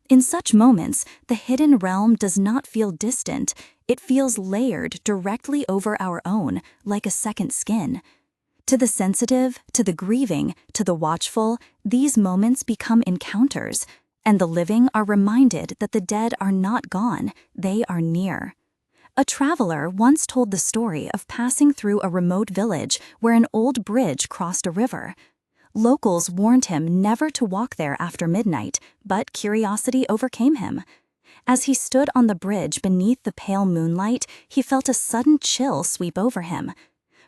In such moments, the hidden realm does not feel distant. It feels layered directly over our own, like a second skin. To the sensitive, to the grieving, to the watchful, these moments become encounters, and the living are reminded that the dead are not gone, they are near. A traveler once told the story of passing through a remote village where an old bridge crossed a river. Locals warned him never to walk there after midnight, but curiosity overcame him. As he stood on the bridge beneath the pale moonlight, he felt a sudden chill sweep over him.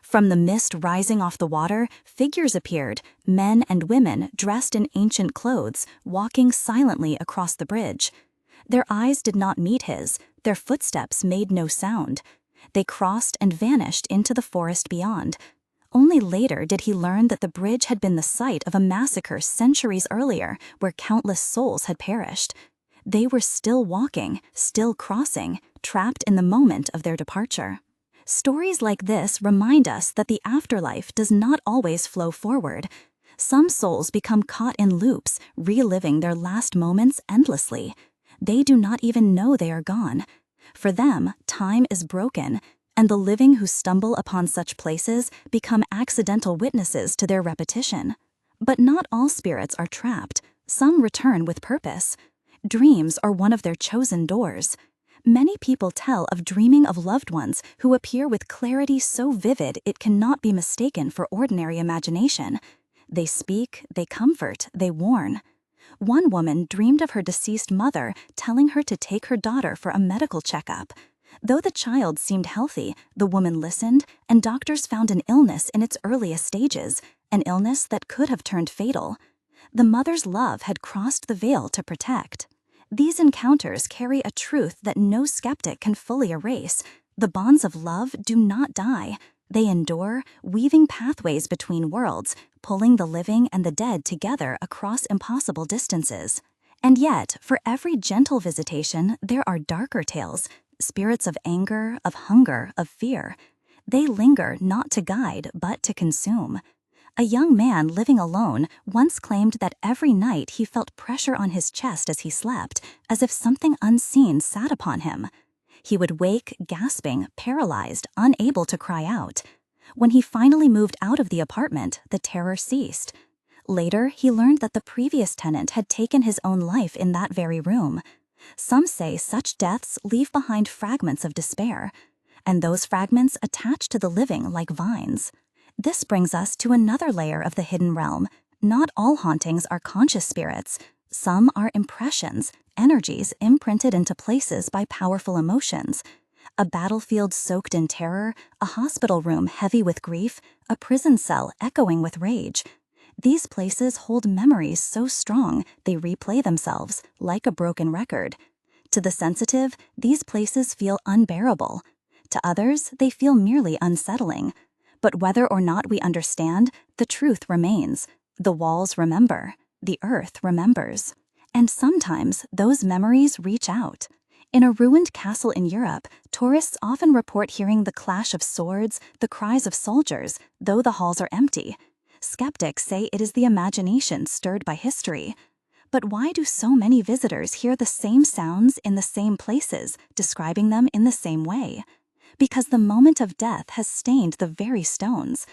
From the mist rising off the water, figures appeared, men and women dressed in ancient clothes, walking silently across the bridge. Their eyes did not meet his, their footsteps made no sound. They crossed and vanished into the forest beyond. Only later did he learn that the bridge had been the site of a massacre centuries earlier, where countless souls had perished. They were still walking, still crossing, trapped in the moment of their departure. Stories like this remind us that the afterlife does not always flow forward. Some souls become caught in loops, reliving their last moments endlessly. They do not even know they are gone. For them, time is broken, and the living who stumble upon such places become accidental witnesses to their repetition. But not all spirits are trapped. Some return with purpose. Dreams are one of their chosen doors. Many people tell of dreaming of loved ones who appear with clarity so vivid it cannot be mistaken for ordinary imagination. They speak, they comfort, they warn. One woman dreamed of her deceased mother telling her to take her daughter for a medical checkup. Though the child seemed healthy, the woman listened, and doctors found an illness in its earliest stages, an illness that could have turned fatal. The mother's love had crossed the veil to protect. These encounters carry a truth that no skeptic can fully erase. The bonds of love do not die. They endure, weaving pathways between worlds, pulling the living and the dead together across impossible distances. And yet, for every gentle visitation, there are darker tales, spirits of anger, of hunger, of fear. They linger not to guide, but to consume. A young man living alone once claimed that every night he felt pressure on his chest as he slept, as if something unseen sat upon him. He would wake gasping, paralyzed, unable to cry out. When he finally moved out of the apartment, the terror ceased. Later, he learned that the previous tenant had taken his own life in that very room. Some say such deaths leave behind fragments of despair, and those fragments attach to the living like vines. This brings us to another layer of the hidden realm. Not all hauntings are conscious spirits. Some are impressions, energies imprinted into places by powerful emotions. A battlefield soaked in terror, a hospital room heavy with grief, a prison cell echoing with rage. These places hold memories so strong they replay themselves, like a broken record. To the sensitive, these places feel unbearable. To others, they feel merely unsettling. But whether or not we understand, the truth remains. The walls remember. The earth remembers. And sometimes those memories reach out. In a ruined castle in Europe, tourists often report hearing the clash of swords, the cries of soldiers, though the halls are empty. Skeptics say it is the imagination stirred by history. But why do so many visitors hear the same sounds in the same places, describing them in the same way? Because the moment of death has stained the very stones.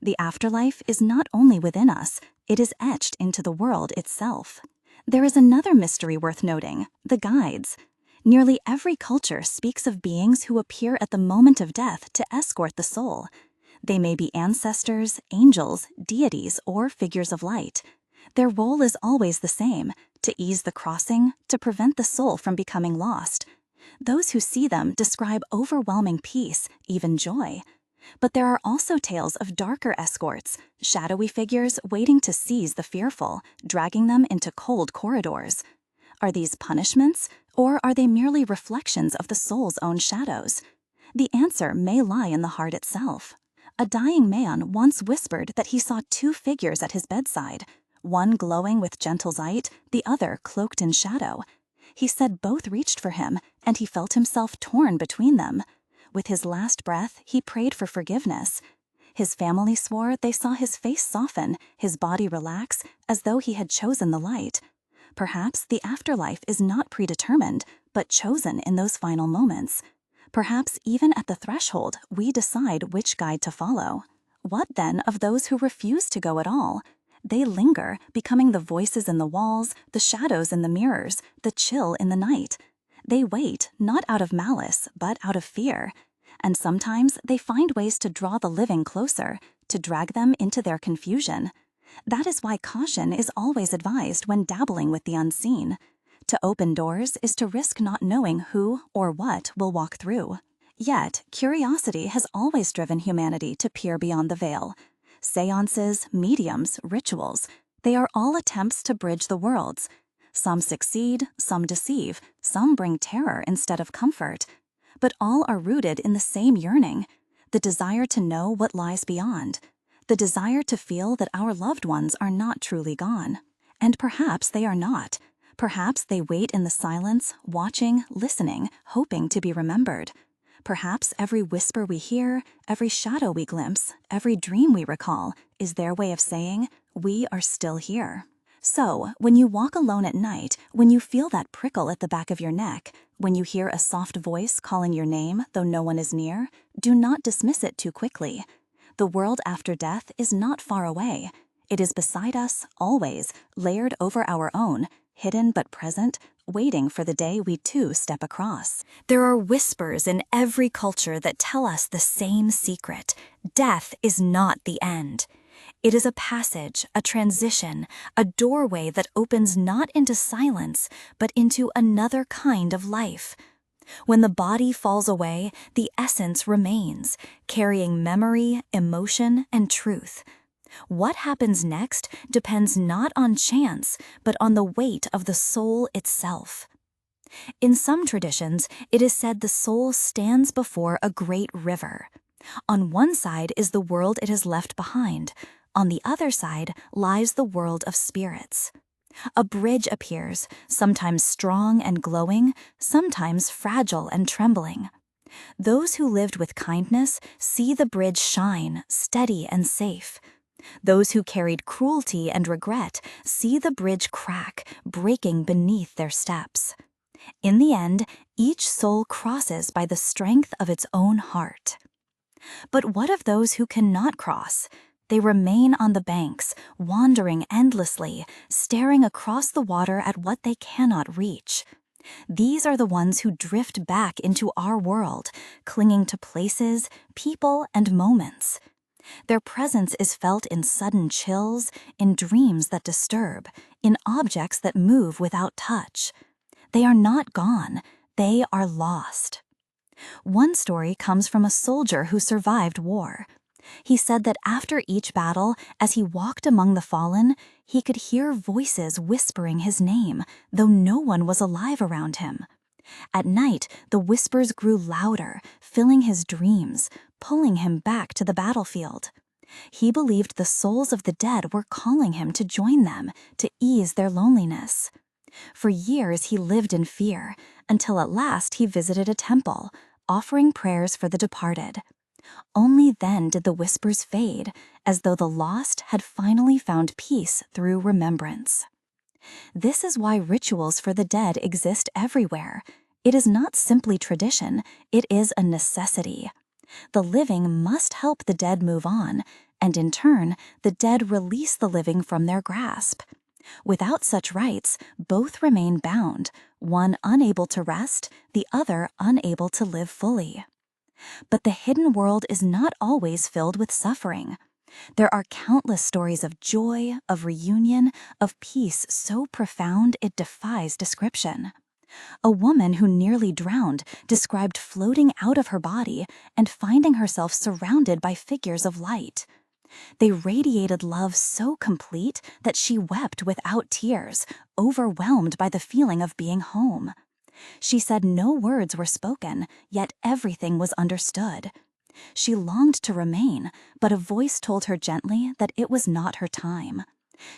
The afterlife is not only within us, it is etched into the world itself. There is another mystery worth noting: the guides. Nearly every culture speaks of beings who appear at the moment of death to escort the soul. They may be ancestors, angels, deities, or figures of light. Their role is always the same: to ease the crossing, to prevent the soul from becoming lost. Those who see them describe overwhelming peace, even joy. But there are also tales of darker escorts, shadowy figures waiting to seize the fearful, dragging them into cold corridors. Are these punishments, or are they merely reflections of the soul's own shadows? The answer may lie in the heart itself. A dying man once whispered that he saw two figures at his bedside, one glowing with gentle light, the other cloaked in shadow. He said both reached for him, and he felt himself torn between them. With his last breath, he prayed for forgiveness. His family swore they saw his face soften, his body relax, as though he had chosen the light. Perhaps the afterlife is not predetermined, but chosen in those final moments. Perhaps even at the threshold, we decide which guide to follow. What then of those who refuse to go at all? They linger, becoming the voices in the walls, the shadows in the mirrors, the chill in the night. They wait, not out of malice, but out of fear. And sometimes they find ways to draw the living closer, to drag them into their confusion. That is why caution is always advised when dabbling with the unseen. To open doors is to risk not knowing who or what will walk through. Yet, curiosity has always driven humanity to peer beyond the veil. Seances, mediums, rituals, they are all attempts to bridge the worlds. Some succeed, some deceive, some bring terror instead of comfort. But all are rooted in the same yearning: the desire to know what lies beyond, the desire to feel that our loved ones are not truly gone. And perhaps they are not. Perhaps they wait in the silence, watching, listening, hoping to be remembered. Perhaps every whisper we hear, every shadow we glimpse, every dream we recall is their way of saying, "We are still here." So, when you walk alone at night, when you feel that prickle at the back of your neck, when you hear a soft voice calling your name though no one is near, do not dismiss it too quickly. The world after death is not far away. It is beside us, always, layered over our own, hidden but present, waiting for the day we too step across. There are whispers in every culture that tell us the same secret: death is not the end. It is a passage, a transition, a doorway that opens not into silence, but into another kind of life. When the body falls away, the essence remains, carrying memory, emotion, and truth. What happens next depends not on chance, but on the weight of the soul itself. In some traditions, it is said the soul stands before a great river. On one side is the world it has left behind. On the other side lies the world of spirits. A bridge appears, sometimes strong and glowing, sometimes fragile and trembling. Those who lived with kindness see the bridge shine, steady and safe. Those who carried cruelty and regret see the bridge crack, breaking beneath their steps. In the end, each soul crosses by the strength of its own heart. But what of those who cannot cross? They remain on the banks, wandering endlessly, staring across the water at what they cannot reach. These are the ones who drift back into our world, clinging to places, people, and moments. Their presence is felt in sudden chills, in dreams that disturb, in objects that move without touch. They are not gone, they are lost. One story comes from a soldier who survived war. He said that after each battle, as he walked among the fallen, he could hear voices whispering his name, though no one was alive around him. At night, the whispers grew louder, filling his dreams, pulling him back to the battlefield. He believed the souls of the dead were calling him to join them, to ease their loneliness. For years he lived in fear, until at last he visited a temple, offering prayers for the departed. Only then did the whispers fade, as though the lost had finally found peace through remembrance. This is why rituals for the dead exist everywhere. It is not simply tradition, it is a necessity. The living must help the dead move on, and in turn, the dead release the living from their grasp. Without such rites, both remain bound, one unable to rest, the other unable to live fully. But the hidden world is not always filled with suffering. There are countless stories of joy, of reunion, of peace so profound it defies description. A woman who nearly drowned described floating out of her body and finding herself surrounded by figures of light. They radiated love so complete that she wept without tears, overwhelmed by the feeling of being home. She said no words were spoken, yet everything was understood. She longed to remain, but a voice told her gently that it was not her time.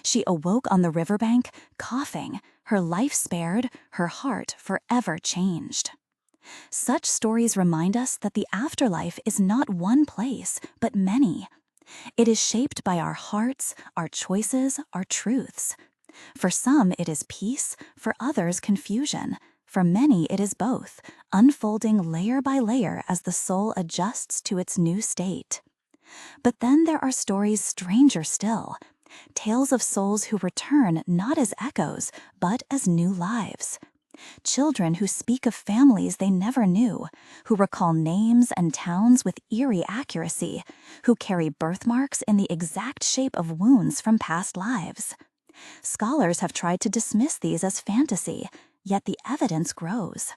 She awoke on the riverbank, coughing, her life spared, her heart forever changed. Such stories remind us that the afterlife is not one place, but many. It is shaped by our hearts, our choices, our truths. For some it is peace, for others confusion. For many it is both, unfolding layer by layer as the soul adjusts to its new state. But then there are stories stranger still, tales of souls who return not as echoes, but as new lives. Children who speak of families they never knew, who recall names and towns with eerie accuracy, who carry birthmarks in the exact shape of wounds from past lives. Scholars have tried to dismiss these as fantasy, yet the evidence grows.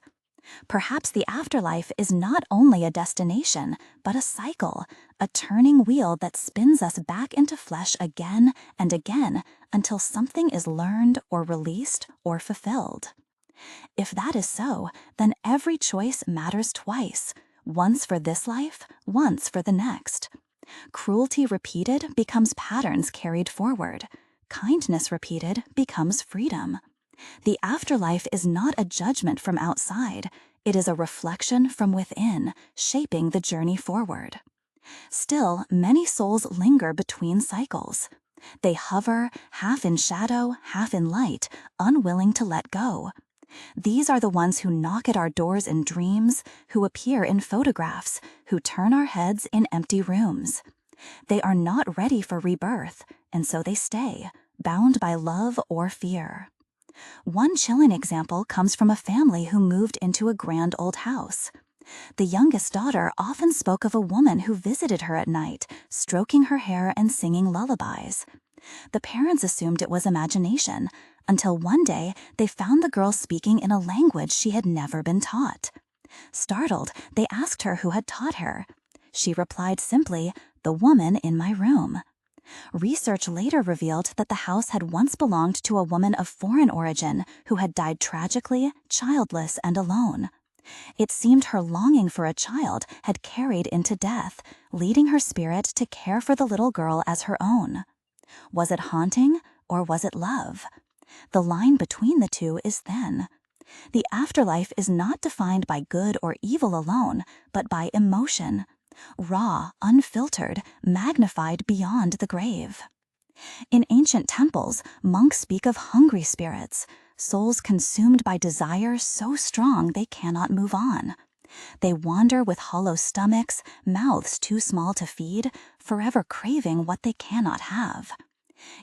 Perhaps the afterlife is not only a destination, but a cycle, a turning wheel that spins us back into flesh again and again until something is learned or released or fulfilled. If that is so, then every choice matters twice, once for this life, once for the next. Cruelty repeated becomes patterns carried forward. Kindness repeated becomes freedom. The afterlife is not a judgment from outside, it is a reflection from within, shaping the journey forward. Still, many souls linger between cycles. They hover, half in shadow, half in light, unwilling to let go. These are the ones who knock at our doors in dreams, who appear in photographs, who turn our heads in empty rooms. They are not ready for rebirth, and so they stay, bound by love or fear. One chilling example comes from a family who moved into a grand old house. The youngest daughter often spoke of a woman who visited her at night, stroking her hair and singing lullabies. The parents assumed it was imagination, until one day they found the girl speaking in a language she had never been taught. Startled, they asked her who had taught her. She replied simply, "The woman in my room." Research later revealed that the house had once belonged to a woman of foreign origin who had died tragically, childless and alone. It seemed her longing for a child had carried into death, leading her spirit to care for the little girl as her own. Was it haunting, or was it love? The line between the two is thin. The afterlife is not defined by good or evil alone, but by emotion. Raw, unfiltered, magnified beyond the grave. In ancient temples, monks speak of hungry spirits, souls consumed by desire so strong they cannot move on. They wander with hollow stomachs, mouths too small to feed, forever craving what they cannot have.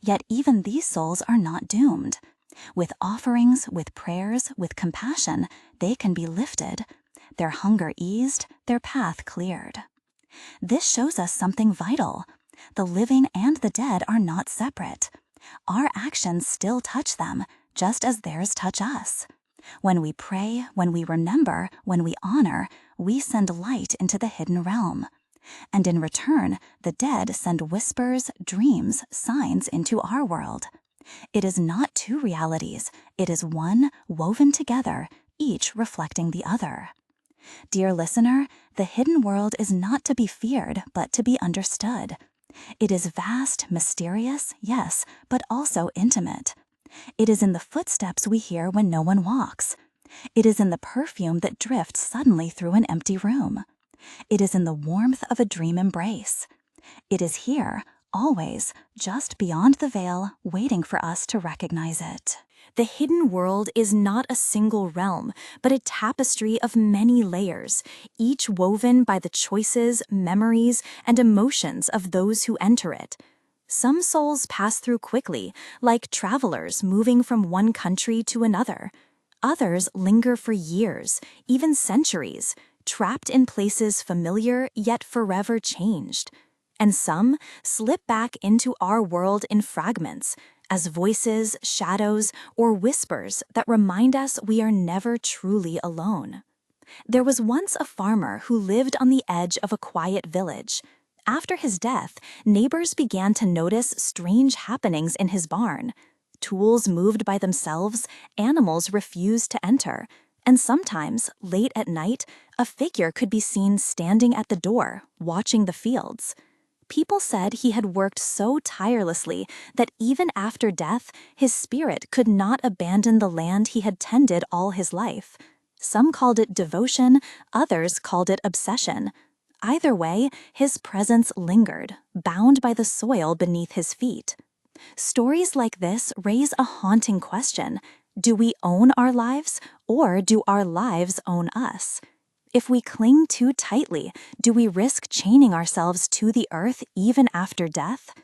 Yet even these souls are not doomed. With offerings, with prayers, with compassion, they can be lifted, their hunger eased, their path cleared. This shows us something vital. The living and the dead are not separate. Our actions still touch them, just as theirs touch us. When we pray, when we remember, when we honor, we send light into the hidden realm. And in return, the dead send whispers, dreams, signs into our world. It is not two realities, it is one woven together, each reflecting the other. Dear listener, the hidden world is not to be feared, but to be understood. It is vast, mysterious, yes, but also intimate. It is in the footsteps we hear when no one walks. It is in the perfume that drifts suddenly through an empty room. It is in the warmth of a dream embrace. It is here, always, just beyond the veil, waiting for us to recognize it. The hidden world is not a single realm, but a tapestry of many layers, each woven by the choices, memories, and emotions of those who enter it. Some souls pass through quickly, like travelers moving from one country to another. Others linger for years, even centuries, trapped in places familiar yet forever changed. And some slip back into our world in fragments, as voices, shadows, or whispers that remind us we are never truly alone. There was once a farmer who lived on the edge of a quiet village. After his death, neighbors began to notice strange happenings in his barn. Tools moved by themselves, animals refused to enter, and sometimes, late at night, a figure could be seen standing at the door, watching the fields. People said he had worked so tirelessly that even after death, his spirit could not abandon the land he had tended all his life. Some called it devotion, others called it obsession. Either way, his presence lingered, bound by the soil beneath his feet. Stories like this raise a haunting question. Do we own our lives, or do our lives own us? If we cling too tightly, do we risk chaining ourselves to the earth even after death?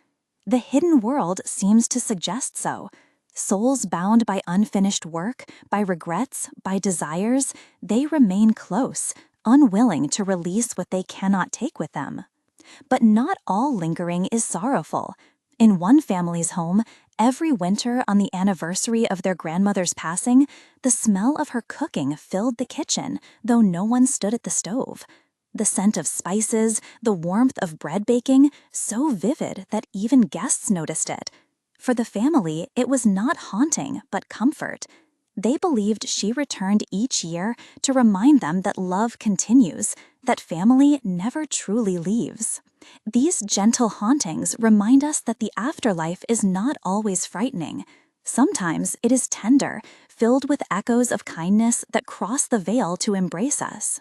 The hidden world seems to suggest so. Souls bound by unfinished work, by regrets, by desires, they remain close, unwilling to release what they cannot take with them. But not all lingering is sorrowful. In one family's home, every winter on the anniversary of their grandmother's passing, the smell of her cooking filled the kitchen, though no one stood at the stove. The scent of spices, the warmth of bread baking, so vivid that even guests noticed it. For the family, it was not haunting, but comfort. They believed she returned each year to remind them that love continues, that family never truly leaves. These gentle hauntings remind us that the afterlife is not always frightening. Sometimes it is tender, filled with echoes of kindness that cross the veil to embrace us.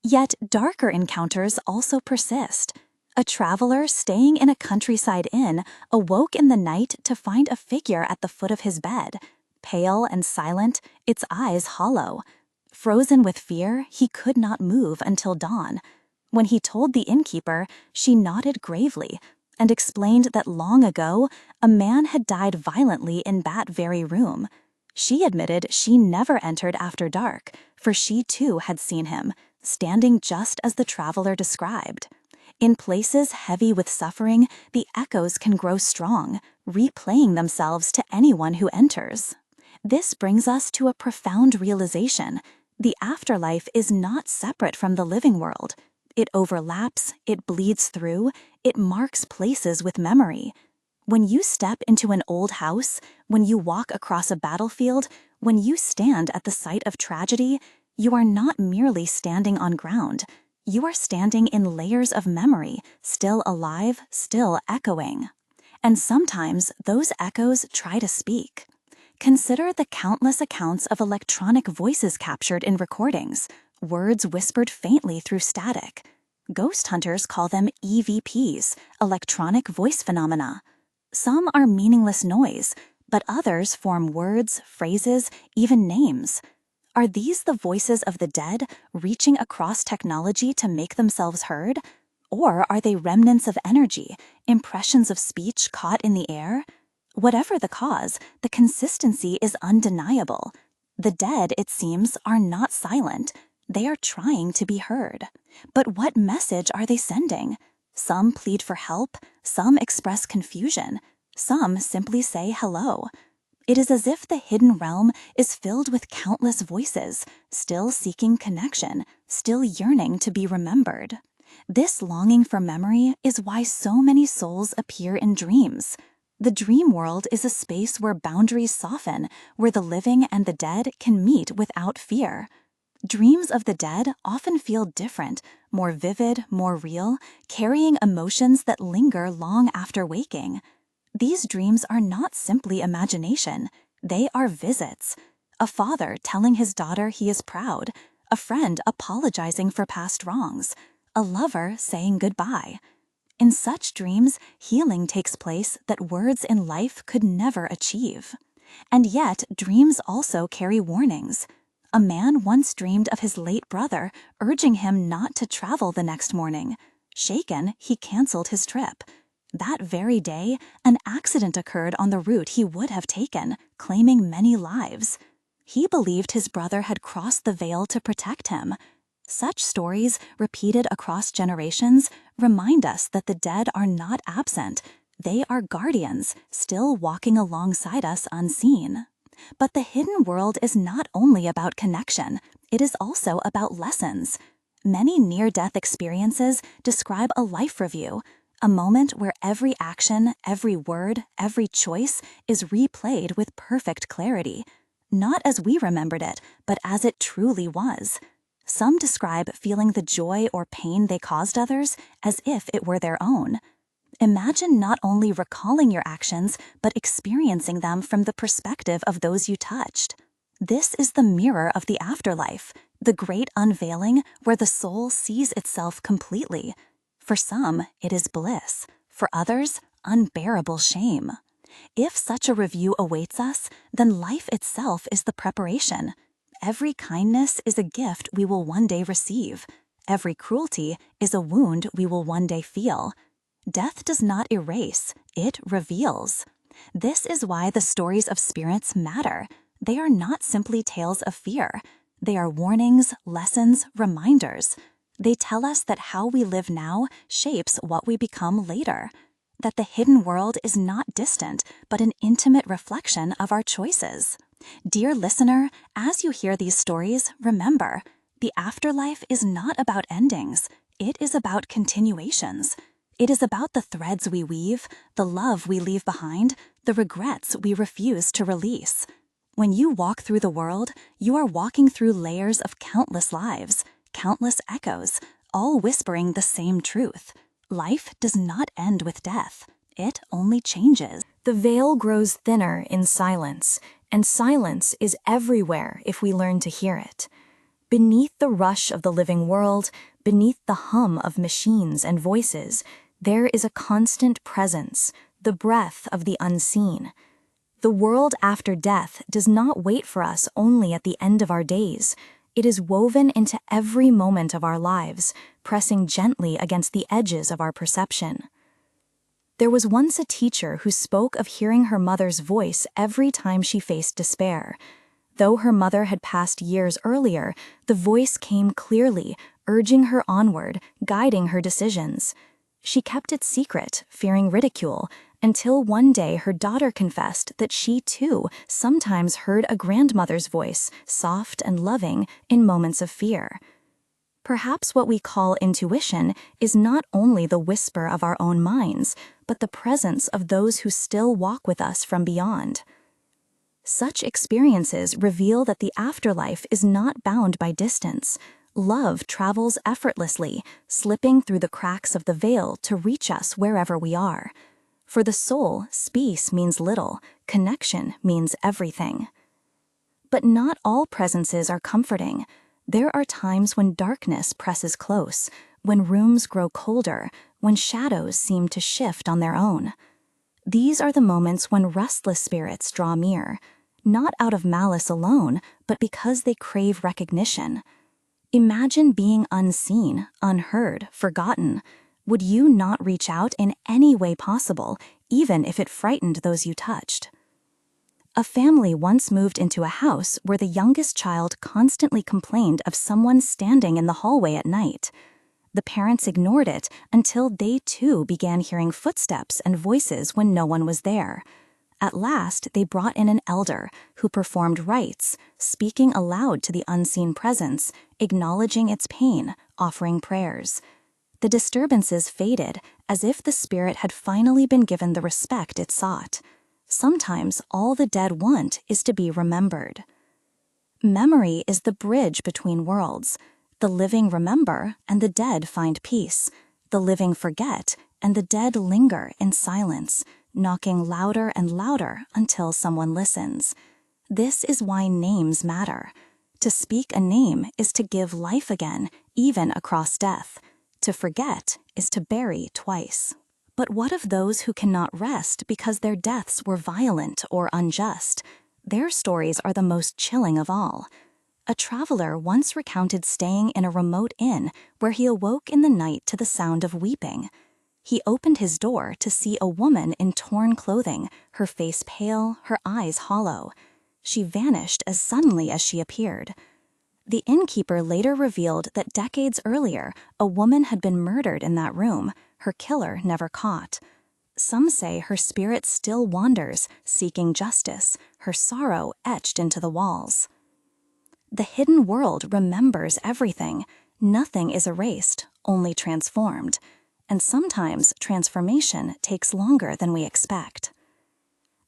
Yet darker encounters also persist. A traveler staying in a countryside inn awoke in the night to find a figure at the foot of his bed. Pale and silent, its eyes hollow. Frozen with fear, he could not move until dawn. When he told the innkeeper, she nodded gravely and explained that long ago, a man had died violently in that very room. She admitted she never entered after dark, for she too had seen him, standing just as the traveler described. In places heavy with suffering, the echoes can grow strong, replaying themselves to anyone who enters. This brings us to a profound realization. The afterlife is not separate from the living world. It overlaps, it bleeds through, it marks places with memory. When you step into an old house, when you walk across a battlefield, when you stand at the site of tragedy, you are not merely standing on ground. You are standing in layers of memory, still alive, still echoing. And sometimes those echoes try to speak. Consider the countless accounts of electronic voices captured in recordings, words whispered faintly through static. Ghost hunters call them EVPs, electronic voice phenomena. Some are meaningless noise, but others form words, phrases, even names. Are these the voices of the dead, reaching across technology to make themselves heard? Or are they remnants of energy, impressions of speech caught in the air? Whatever the cause, the consistency is undeniable. The dead, it seems, are not silent. They are trying to be heard. But what message are they sending? Some plead for help, some express confusion, some simply say hello. It is as if the hidden realm is filled with countless voices, still seeking connection, still yearning to be remembered. This longing for memory is why so many souls appear in dreams. The dream world is a space where boundaries soften, where the living and the dead can meet without fear. Dreams of the dead often feel different, more vivid, more real, carrying emotions that linger long after waking. These dreams are not simply imagination, they are visits. A father telling his daughter he is proud, a friend apologizing for past wrongs, a lover saying goodbye. In such dreams, healing takes place that words in life could never achieve. And yet, dreams also carry warnings. A man once dreamed of his late brother, urging him not to travel the next morning. Shaken, he canceled his trip. That very day, an accident occurred on the route he would have taken, claiming many lives. He believed his brother had crossed the veil to protect him. Such stories, repeated across generations, remind us that the dead are not absent. They are guardians, still walking alongside us unseen. But the hidden world is not only about connection, it is also about lessons. Many near-death experiences describe a life review, a moment where every action, every word, every choice is replayed with perfect clarity. Not as we remembered it, but as it truly was. Some describe feeling the joy or pain they caused others as if it were their own. Imagine not only recalling your actions, but experiencing them from the perspective of those you touched. This is the mirror of the afterlife, the great unveiling where the soul sees itself completely. For some, it is bliss. For others, unbearable shame. If such a review awaits us, then life itself is the preparation. Every kindness is a gift we will one day receive. Every cruelty is a wound we will one day feel. Death does not erase, it reveals. This is why the stories of spirits matter. They are not simply tales of fear. They are warnings, lessons, reminders. They tell us that how we live now shapes what we become later. That the hidden world is not distant, but an intimate reflection of our choices. Dear listener, as you hear these stories, remember, the afterlife is not about endings. It is about continuations. It is about the threads we weave, the love we leave behind, the regrets we refuse to release. When you walk through the world, you are walking through layers of countless lives, countless echoes, all whispering the same truth. Life does not end with death. It only changes. The veil grows thinner in silence, and silence is everywhere if we learn to hear it. Beneath the rush of the living world, beneath the hum of machines and voices, there is a constant presence, the breath of the unseen. The world after death does not wait for us only at the end of our days. It is woven into every moment of our lives, pressing gently against the edges of our perception. There was once a teacher who spoke of hearing her mother's voice every time she faced despair. Though her mother had passed years earlier, the voice came clearly, urging her onward, guiding her decisions. She kept it secret, fearing ridicule, until one day her daughter confessed that she too sometimes heard a grandmother's voice, soft and loving, in moments of fear. Perhaps what we call intuition is not only the whisper of our own minds, but the presence of those who still walk with us from beyond. Such experiences reveal that the afterlife is not bound by distance. Love travels effortlessly, slipping through the cracks of the veil to reach us wherever we are. For the soul, space means little, connection means everything. But not all presences are comforting. There are times when darkness presses close, when rooms grow colder, when shadows seem to shift on their own. These are the moments when restless spirits draw near, not out of malice alone, but because they crave recognition. Imagine being unseen, unheard, forgotten. Would you not reach out in any way possible, even if it frightened those you touched? A family once moved into a house where the youngest child constantly complained of someone standing in the hallway at night. The parents ignored it until they too began hearing footsteps and voices when no one was there. At last, they brought in an elder who performed rites, speaking aloud to the unseen presence, acknowledging its pain, offering prayers. The disturbances faded, as if the spirit had finally been given the respect it sought. Sometimes all the dead want is to be remembered. Memory is the bridge between worlds. The living remember, and the dead find peace. The living forget, and the dead linger in silence, knocking louder and louder until someone listens. This is why names matter. To speak a name is to give life again, even across death. To forget is to bury twice. But what of those who cannot rest because their deaths were violent or unjust? Their stories are the most chilling of all. A traveler once recounted staying in a remote inn where he awoke in the night to the sound of weeping. He opened his door to see a woman in torn clothing, her face pale, her eyes hollow. She vanished as suddenly as she appeared. The innkeeper later revealed that decades earlier, a woman had been murdered in that room, her killer never caught. Some say her spirit still wanders, seeking justice, her sorrow etched into the walls. The hidden world remembers everything. Nothing is erased, only transformed. And sometimes transformation takes longer than we expect.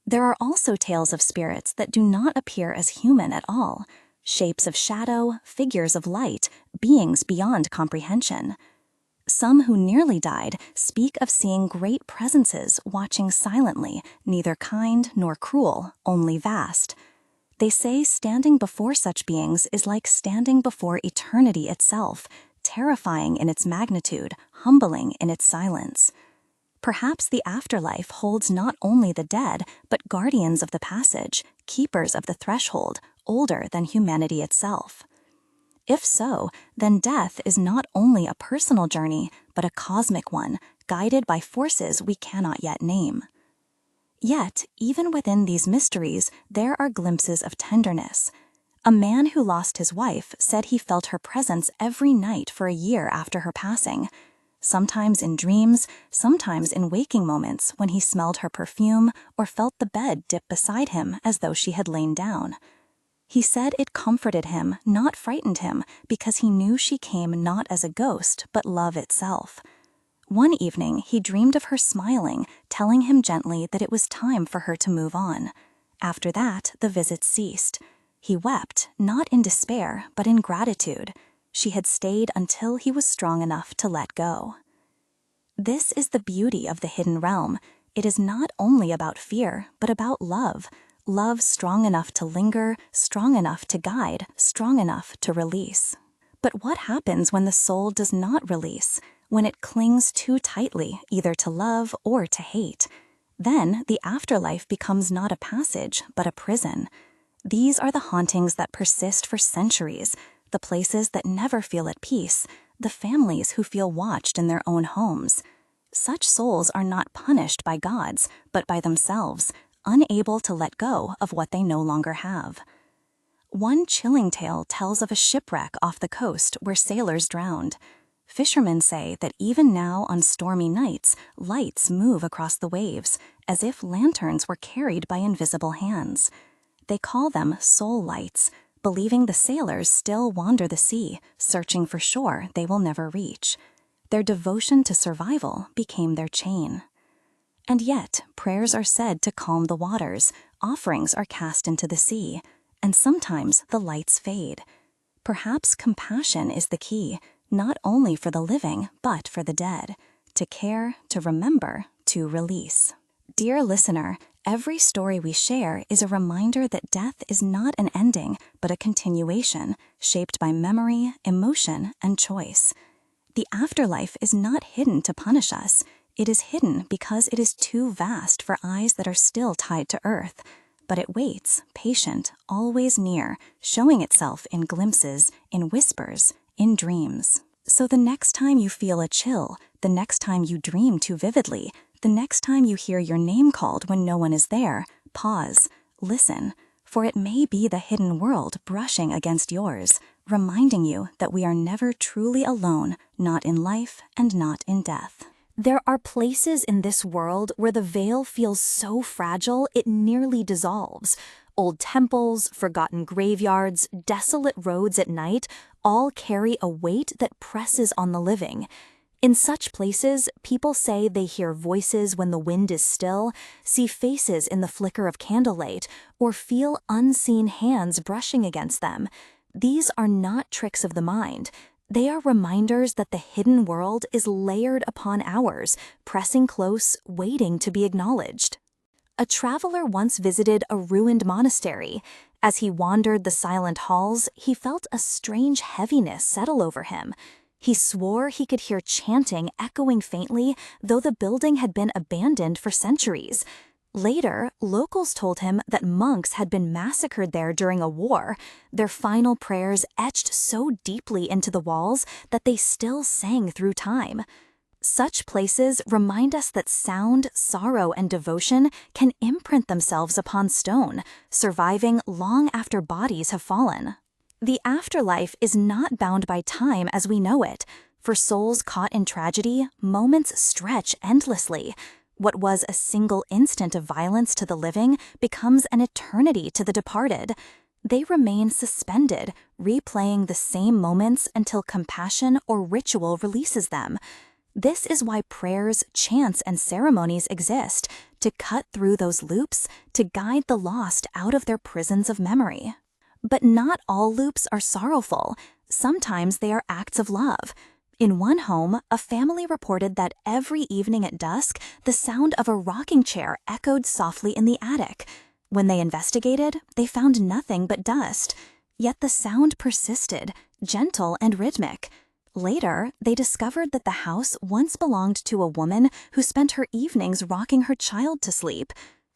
There are also tales of spirits that do not appear as human at all. Shapes of shadow, figures of light, beings beyond comprehension. Some who nearly died speak of seeing great presences watching silently, neither kind nor cruel, only vast. They say standing before such beings is like standing before eternity itself, terrifying in its magnitude, humbling in its silence. Perhaps the afterlife holds not only the dead, but guardians of the passage, keepers of the threshold, older than humanity itself. If so, then death is not only a personal journey, but a cosmic one, guided by forces we cannot yet name. Yet, even within these mysteries, there are glimpses of tenderness. A man who lost his wife said he felt her presence every night for a year after her passing. Sometimes in dreams, sometimes in waking moments when he smelled her perfume or felt the bed dip beside him as though she had lain down. He said it comforted him, not frightened him, because he knew she came not as a ghost, but love itself. One evening, he dreamed of her smiling, telling him gently that it was time for her to move on. After that, the visits ceased. He wept, not in despair, but in gratitude. She had stayed until he was strong enough to let go. This is the beauty of the hidden realm. It is not only about fear, but about love. Love strong enough to linger, strong enough to guide, strong enough to release. But what happens when the soul does not release? When it clings too tightly, either to love or to hate? Then the afterlife becomes not a passage, but a prison. These are the hauntings that persist for centuries, the places that never feel at peace, the families who feel watched in their own homes. Such souls are not punished by gods, but by themselves, unable to let go of what they no longer have. One chilling tale tells of a shipwreck off the coast where sailors drowned. Fishermen say that even now on stormy nights, lights move across the waves, as if lanterns were carried by invisible hands. They call them soul lights, believing the sailors still wander the sea, searching for shore they will never reach. Their devotion to survival became their chain. And yet, prayers are said to calm the waters, offerings are cast into the sea, and sometimes the lights fade. Perhaps compassion is the key, not only for the living, but for the dead. To care, to remember, to release. Dear listener, every story we share is a reminder that death is not an ending, but a continuation, shaped by memory, emotion, and choice. The afterlife is not hidden to punish us. It is hidden because it is too vast for eyes that are still tied to earth. But it waits, patient, always near, showing itself in glimpses, in whispers, in dreams. So the next time you feel a chill, the next time you dream too vividly, the next time you hear your name called when no one is there, pause, listen, for it may be the hidden world brushing against yours, reminding you that we are never truly alone, not in life and not in death. There are places in this world where the veil feels so fragile it nearly dissolves. Old temples, forgotten graveyards, desolate roads at night all carry a weight that presses on the living. In such places, people say they hear voices when the wind is still, see faces in the flicker of candlelight, or feel unseen hands brushing against them. These are not tricks of the mind. They are reminders that the hidden world is layered upon ours, pressing close, waiting to be acknowledged. A traveler once visited a ruined monastery. As he wandered the silent halls, he felt a strange heaviness settle over him. He swore he could hear chanting echoing faintly, though the building had been abandoned for centuries. Later, locals told him that monks had been massacred there during a war, their final prayers etched so deeply into the walls that they still sang through time. Such places remind us that sound, sorrow, and devotion can imprint themselves upon stone, surviving long after bodies have fallen. The afterlife is not bound by time as we know it. For souls caught in tragedy, moments stretch endlessly. What was a single instant of violence to the living becomes an eternity to the departed. They remain suspended, replaying the same moments until compassion or ritual releases them. This is why prayers, chants, and ceremonies exist, to cut through those loops, to guide the lost out of their prisons of memory. But not all loops are sorrowful. Sometimes they are acts of love. In one home, a family reported that every evening at dusk, the sound of a rocking chair echoed softly in the attic. When they investigated, they found nothing but dust. Yet the sound persisted, gentle and rhythmic. Later, they discovered that the house once belonged to a woman who spent her evenings rocking her child to sleep.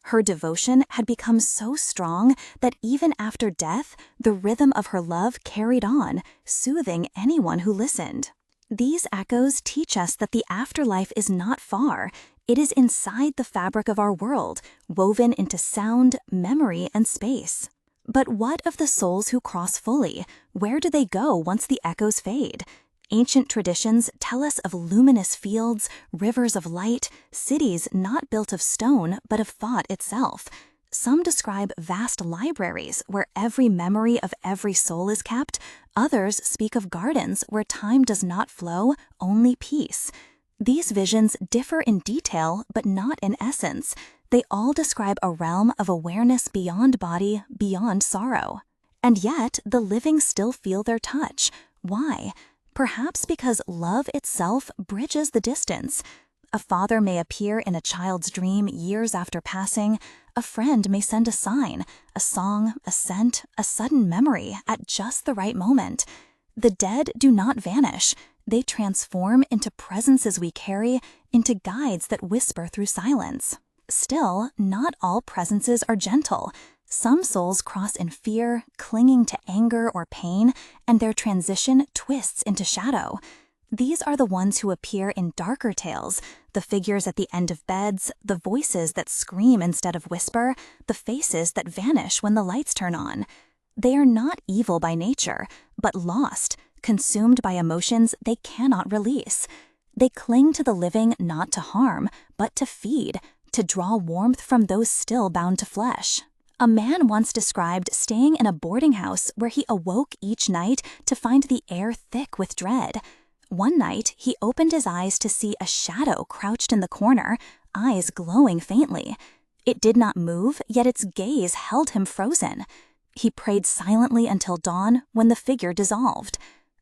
Her devotion had become so strong that even after death, the rhythm of her love carried on, soothing anyone who listened. These echoes teach us that the afterlife is not far. It is inside the fabric of our world, woven into sound, memory, and space. But what of the souls who cross fully? Where do they go once the echoes fade? Ancient traditions tell us of luminous fields, rivers of light, cities not built of stone but of thought itself. Some describe vast libraries where every memory of every soul is kept. Others speak of gardens where time does not flow, only peace. These visions differ in detail but not in essence. They all describe a realm of awareness beyond body, beyond sorrow. And yet, the living still feel their touch. Why? Perhaps because love itself bridges the distance. A father may appear in a child's dream years after passing. A friend may send a sign, a song, a scent, a sudden memory at just the right moment. The dead do not vanish. They transform into presences we carry, into guides that whisper through silence. Still, not all presences are gentle. Some souls cross in fear, clinging to anger or pain, and their transition twists into shadow. These are the ones who appear in darker tales, the figures at the end of beds, the voices that scream instead of whisper, the faces that vanish when the lights turn on. They are not evil by nature, but lost, consumed by emotions they cannot release. They cling to the living not to harm, but to feed, to draw warmth from those still bound to flesh. A man once described staying in a boarding house where he awoke each night to find the air thick with dread. One night, he opened his eyes to see a shadow crouched in the corner, eyes glowing faintly. It did not move, yet its gaze held him frozen. He prayed silently until dawn, when the figure dissolved.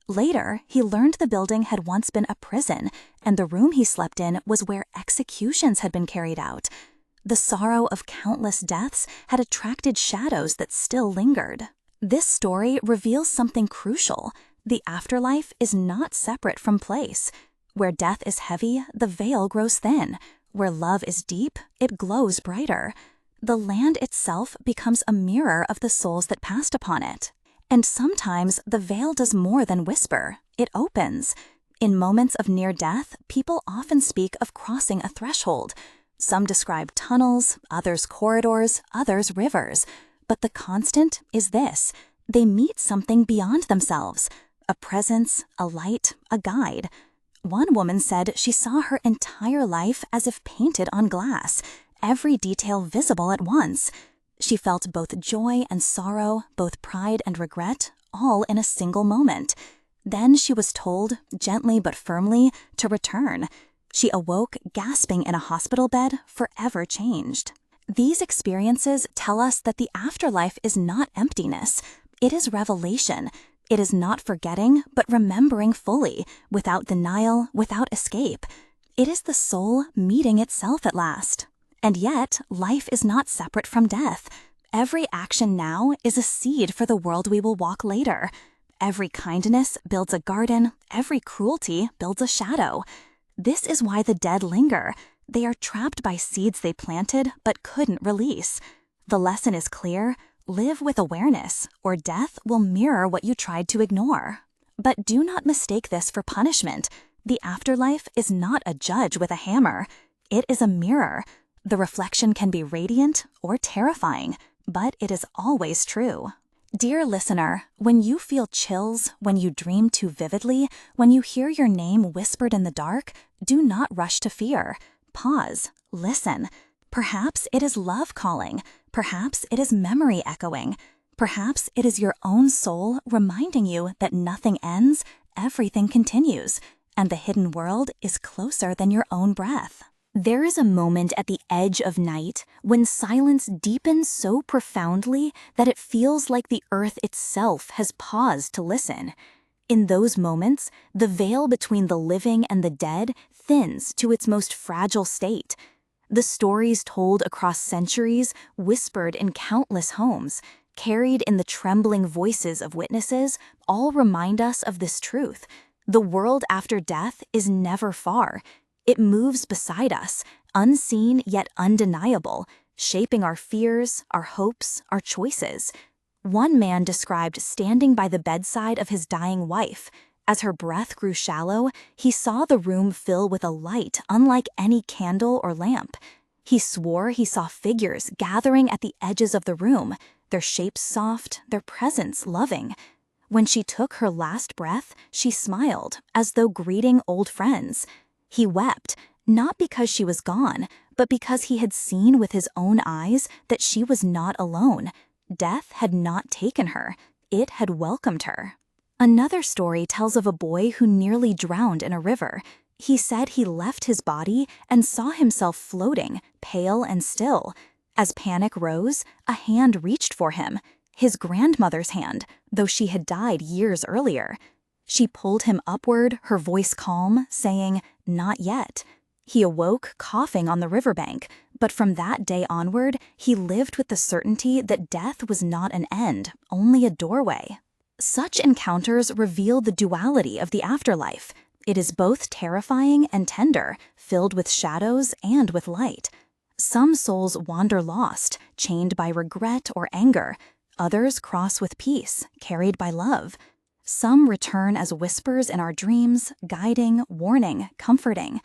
Later, he learned the building had once been a prison, and the room he slept in was where executions had been carried out. The sorrow of countless deaths had attracted shadows that still lingered. This story reveals something crucial. The afterlife is not separate from place. Where death is heavy, the veil grows thin. Where love is deep, it glows brighter. The land itself becomes a mirror of the souls that passed upon it. And sometimes the veil does more than whisper. It opens. In moments of near death, people often speak of crossing a threshold. Some describe tunnels, others corridors, others rivers. But the constant is this: they meet something beyond themselves. A presence, a light, a guide. One woman said she saw her entire life as if painted on glass, every detail visible at once. She felt both joy and sorrow, both pride and regret, all in a single moment. Then she was told, gently but firmly, to return. She awoke, gasping in a hospital bed, forever changed. These experiences tell us that the afterlife is not emptiness. It is revelation. It is not forgetting, but remembering fully, without denial, without escape. It is the soul meeting itself at last. And yet, life is not separate from death. Every action now is a seed for the world we will walk later. Every kindness builds a garden, every cruelty builds a shadow. This is why the dead linger. They are trapped by seeds they planted but couldn't release. The lesson is clear: live with awareness, or death will mirror what you tried to ignore. But do not mistake this for punishment. The afterlife is not a judge with a hammer. It is a mirror. The reflection can be radiant or terrifying, but it is always true. Dear listener, when you feel chills, when you dream too vividly, when you hear your name whispered in the dark, do not rush to fear. Pause. Listen. Perhaps it is love calling. Perhaps it is memory echoing. Perhaps it is your own soul reminding you that nothing ends, everything continues, and the hidden world is closer than your own breath. There is a moment at the edge of night when silence deepens so profoundly that it feels like the earth itself has paused to listen. In those moments, the veil between the living and the dead thins to its most fragile state. The stories told across centuries, whispered in countless homes, carried in the trembling voices of witnesses, all remind us of this truth. The world after death is never far. It moves beside us, unseen yet undeniable, shaping our fears, our hopes, our choices. One man described standing by the bedside of his dying wife. As her breath grew shallow, he saw the room fill with a light unlike any candle or lamp. He swore he saw figures gathering at the edges of the room, their shapes soft, their presence loving. When she took her last breath, she smiled, as though greeting old friends. He wept, not because she was gone, but because he had seen with his own eyes that she was not alone. Death had not taken her. It had welcomed her. Another story tells of a boy who nearly drowned in a river. He said he left his body and saw himself floating, pale and still. As panic rose, a hand reached for him, his grandmother's hand, though she had died years earlier. She pulled him upward, her voice calm, saying, "Not yet." He awoke, coughing on the riverbank, but from that day onward, he lived with the certainty that death was not an end, only a doorway. Such encounters reveal the duality of the afterlife. It is both terrifying and tender, filled with shadows and with light. Some souls wander lost, chained by regret or anger. Others cross with peace, carried by love. Some return as whispers in our dreams, guiding, warning, comforting.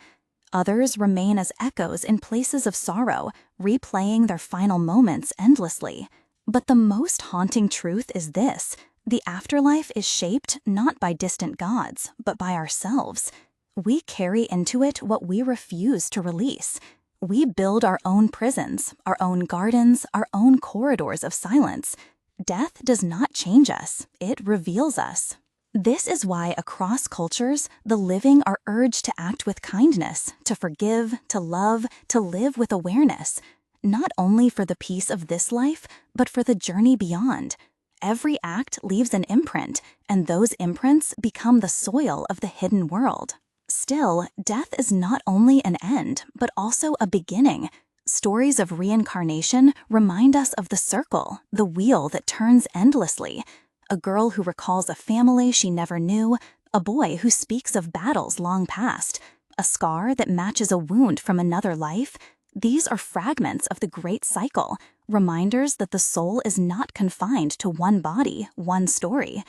Others remain as echoes in places of sorrow, replaying their final moments endlessly. But the most haunting truth is this: the afterlife is shaped not by distant gods, but by ourselves. We carry into it what we refuse to release. We build our own prisons, our own gardens, our own corridors of silence. Death does not change us, it reveals us. This is why across cultures, the living are urged to act with kindness, to forgive, to love, to live with awareness, not only for the peace of this life, but for the journey beyond. Every act leaves an imprint, and those imprints become the soil of the hidden world. Still, death is not only an end, but also a beginning. Stories of reincarnation remind us of the circle, the wheel that turns endlessly. A girl who recalls a family she never knew, a boy who speaks of battles long past, a scar that matches a wound from another life. These are fragments of the great cycle, reminders that the soul is not confined to one body, one story.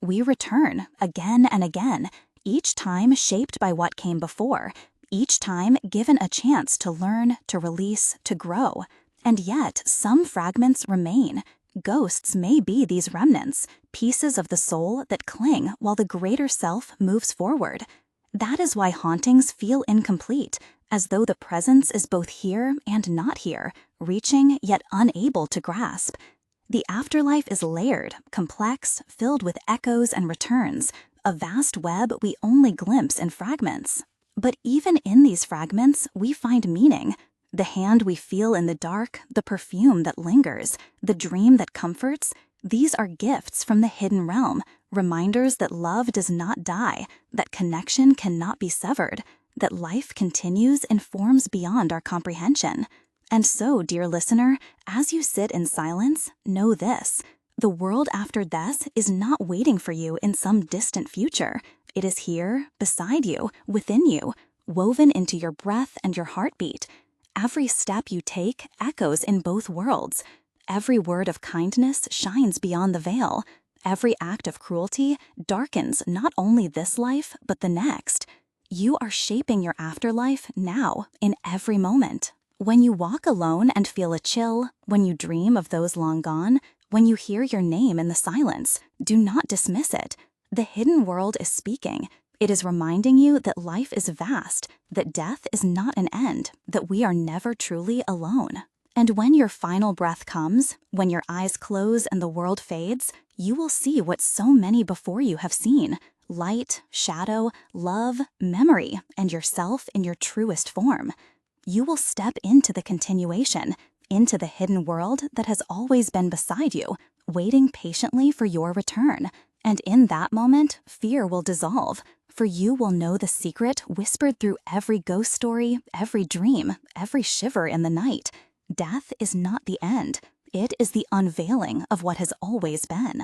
We return again and again, each time shaped by what came before, each time given a chance to learn, to release, to grow. And yet, some fragments remain. Ghosts may be these remnants, pieces of the soul that cling while the greater self moves forward. That is why hauntings feel incomplete, as though the presence is both here and not here, reaching yet unable to grasp. The afterlife is layered, complex, filled with echoes and returns, a vast web we only glimpse in fragments. But even in these fragments, we find meaning. The hand we feel in the dark, the perfume that lingers, the dream that comforts, these are gifts from the hidden realm, reminders that love does not die, that connection cannot be severed, that life continues in forms beyond our comprehension. And so, dear listener, as you sit in silence, know this: the world after death is not waiting for you in some distant future. It is here, beside you, within you, woven into your breath and your heartbeat. Every step you take echoes in both worlds. Every word of kindness shines beyond the veil. Every act of cruelty darkens not only this life, but the next. You are shaping your afterlife now, in every moment. When you walk alone and feel a chill, when you dream of those long gone, when you hear your name in the silence, do not dismiss it. The hidden world is speaking. It is reminding you that life is vast, that death is not an end, that we are never truly alone. And when your final breath comes, when your eyes close and the world fades, you will see what so many before you have seen: light, shadow, love, memory, and yourself in your truest form. You will step into the continuation, into the hidden world that has always been beside you, waiting patiently for your return. And in that moment, fear will dissolve, for you will know the secret whispered through every ghost story, every dream, every shiver in the night. Death is not the end. It is the unveiling of what has always been.